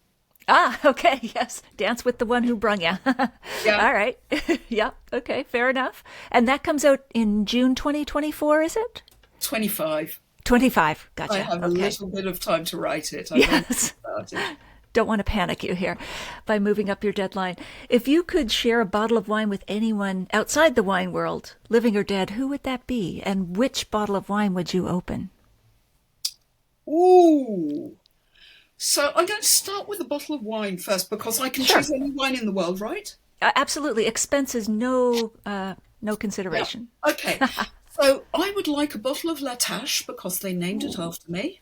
S1: Ah, okay. Yes. Dance with the one who brung you.
S2: Yeah,
S1: All right. Yeah. Okay. Fair enough. And that comes out in June 2024, is it?
S2: 25.
S1: 25.
S2: I
S1: Gotcha.
S2: have a
S1: Okay.
S2: little bit of time to write it. I've only
S1: Yes.
S2: started.
S1: Don't want to panic you here by moving up your deadline. If you could share a bottle of wine with anyone outside the wine world, living or dead, who would that be? And which bottle of wine would you open?
S2: Ooh. So I'm going to start with a bottle of wine first because I can
S1: Sure.
S2: choose any wine in the world, right?
S1: Absolutely. Expense is no
S2: Yeah.
S1: consideration.
S2: Okay. So I would like a bottle of Natasha because they named it after me.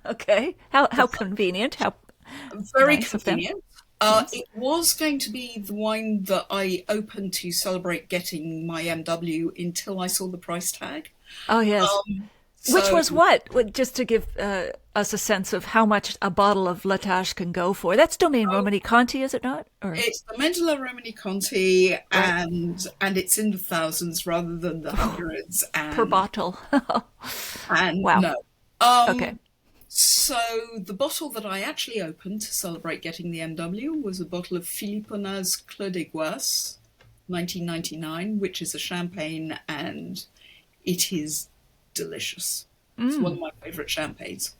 S1: Okay. How convenient. How
S2: Very
S1: nice of them.
S2: convenient.
S1: Yes.
S2: It was going to be the wine that I opened to celebrate getting my MW until I saw the price tag.
S1: Oh, yes. Which
S2: So
S1: was what? Just to give us a sense of how much a bottle of Latache can go for. That's Domaine Romani Conti, is it not? Or
S2: it's the Mendola Romani Conti,
S1: right
S2: and it's in the thousands rather than the hundreds.
S1: per bottle.
S2: And
S1: Wow.
S2: no.
S1: Okay.
S2: So the bottle that I actually opened to celebrate getting the MW was a bottle of Philippona's Clos d'Aiguas, 1999, which is a champagne, and it is delicious. It's one of my favourite champagnes.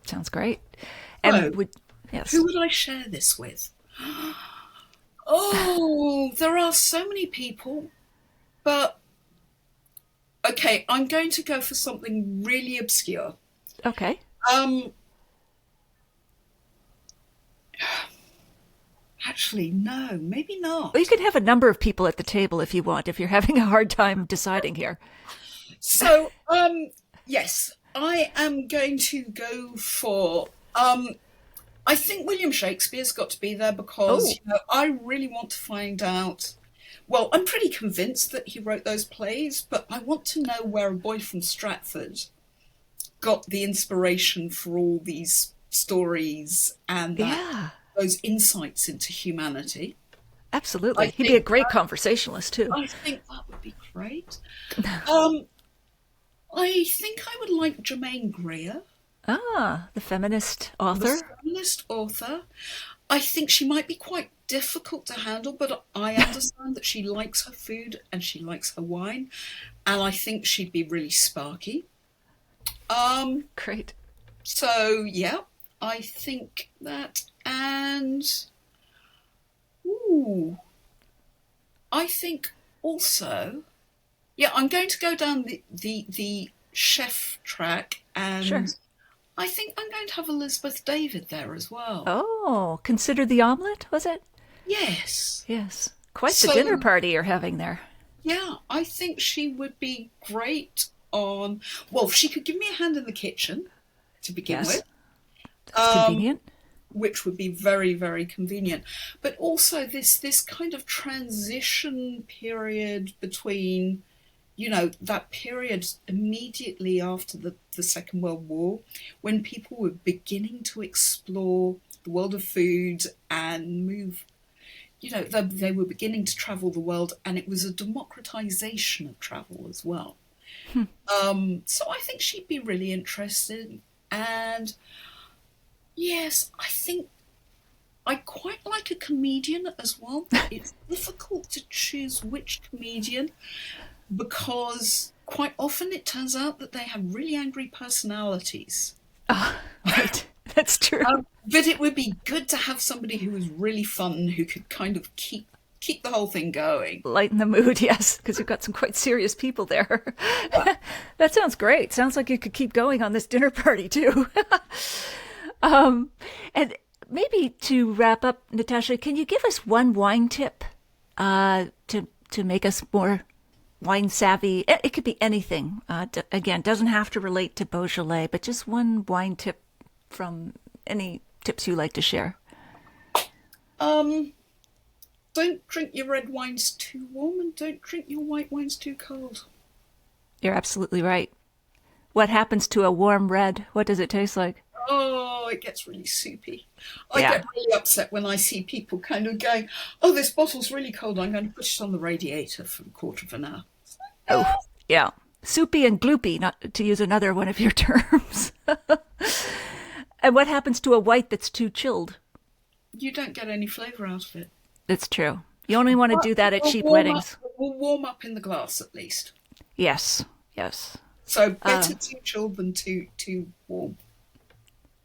S1: Sounds great.
S2: So,
S1: And would yes.
S2: who would I share this with? Oh, there are so many people, but okay, I'm going to go for something really obscure.
S1: Okay.
S2: Um, Actually, no, maybe
S1: Well, you
S2: not.
S1: could have a number of people at the table if you want, if you're having a hard time deciding here.
S2: So, yes, I am going to go for. I think William Shakespeare's got to be there because
S1: Oh,
S2: I really want to find out. Well, I'm pretty convinced that he wrote those plays, but I want to know where a boy from Stratford got the inspiration for all these stories and that
S1: yeah,
S2: those insights into humanity. I
S1: absolutely. He'd be a
S2: think
S1: great conversationalist too.
S2: I think that would be great. Um, I think I would like Germaine Greer,
S1: Ah, the feminist
S2: the
S1: author.
S2: feminist author. I think she might be quite difficult to handle, but I understand that she likes her food and she likes her wine, and I think she'd be really sparky. Um,
S1: Great.
S2: so yeah, I think that, and ooh, I think also, yeah, I'm going to go down the chef track,
S1: Sure.
S2: and I think I'm going to have Elizabeth David there as well.
S1: Oh, consider the omelet, was it?
S2: Yes.
S1: Yes. Quite the dinner
S2: So
S1: party you're having there.
S2: yeah, I think she would be great on. Well, she could give me a hand in the kitchen to begin
S1: Yes,
S2: with,
S1: that's
S2: um,
S1: convenient.
S2: which would be very, very convenient. But also this kind of transition period between, that period immediately after the Second World War, when people were beginning to explore the world of food and move. They were beginning to travel the world, and it was a democratization of travel as well. So I think she'd be really interested. And yes, I think I quite like a comedian as well, but it's difficult to choose which comedian because quite often it turns out that they have really angry personalities.
S1: Right. That's true.
S2: But it would be good to have somebody who was really fun, who could kind of keep the whole thing going.
S1: Lighten the mood, yes, because you've got some quite serious people there. That sounds great. Sounds like you could keep going on this dinner party too. And maybe to wrap up, Natasha, can you give us one wine tip to make us more wine savvy? It could be anything. Again, doesn't have to relate to Beaujolais, but just one wine tip from any tips you like to share.
S2: Um, don't drink your red wines too warm, and don't drink your white wines too cold.
S1: You're absolutely right. What happens to a warm red? What does it taste like?
S2: Oh, it gets really soupy. I
S1: Yeah.
S2: get really upset when I see people kind of going, "Oh, this bottle's really cold. I'm going to put it on the radiator for a quarter of an hour."
S1: Oh, yeah. Soupy and gloopy, not to use another one of your terms. And what happens to a white that's too chilled?
S2: You don't get any flavour out of it.
S1: It's true. You only want to
S2: But
S1: do that
S2: it
S1: at
S2: will
S1: cheap
S2: warm up.
S1: weddings.
S2: It will warm up in the glass at least.
S1: Yes, yes.
S2: So better too chilled than too warm.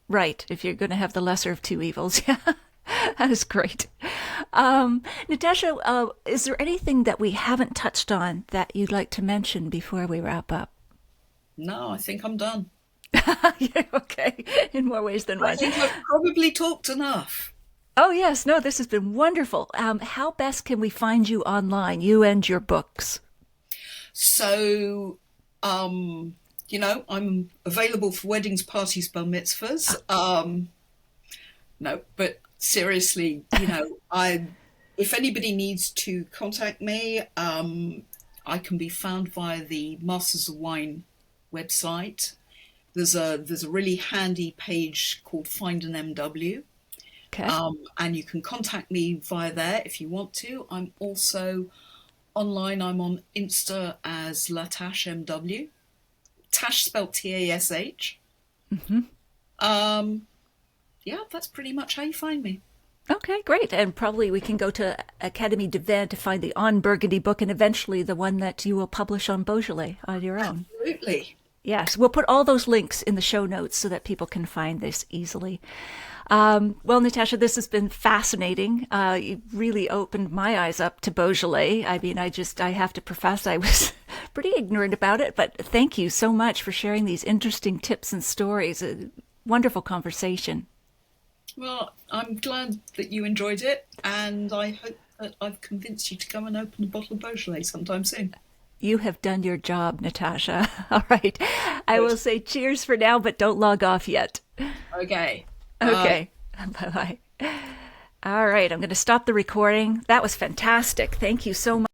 S1: Right, if you're going to have the lesser of two evils. Yeah, that is great. Natasha, is there anything that we haven't touched on that you'd like to mention before we wrap up?
S2: No, I think I'm done.
S1: Yeah, okay, in more ways than
S2: I
S1: one.
S2: think I've probably talked enough.
S1: Oh, yes, no, this has been wonderful. How best can we find you online, you and your books?
S2: So, I'm available for weddings, parties, bar mitzvahs. No, but seriously, I if anybody needs to contact me, I can be found via the Masters of Wine website. There's a really handy page called Find an MW,
S1: Okay.
S2: and you can contact me via there if you want to. I'm also online. I'm on Insta as Latash MW. Tash spelled Tash. Um, yeah, that's pretty much how you find me.
S1: Okay, great. And probably we can go to Academy de Vin to find the On Burgundy book and eventually the one that you will publish on Beaujolais on your own.
S2: Absolutely.
S1: Yes, we'll put all those links in the show notes so that people can find this easily. Well, Natasha, this has been fascinating. You really opened my eyes up to Beaujolais. I mean, I have to profess I was pretty ignorant about it, but thank you so much for sharing these interesting tips and stories. A wonderful conversation.
S2: Well, I'm glad that you enjoyed it, and I hope that I've convinced you to come and open a bottle of Beaujolais sometime soon.
S1: You have done your job, Natasha. All right. I
S2: Good.
S1: will say cheers for now, but don't log off yet.
S2: Okay. Bye.
S1: Okay. Bye bye. All right. I'm going to stop the recording. That was fantastic. Thank you so much.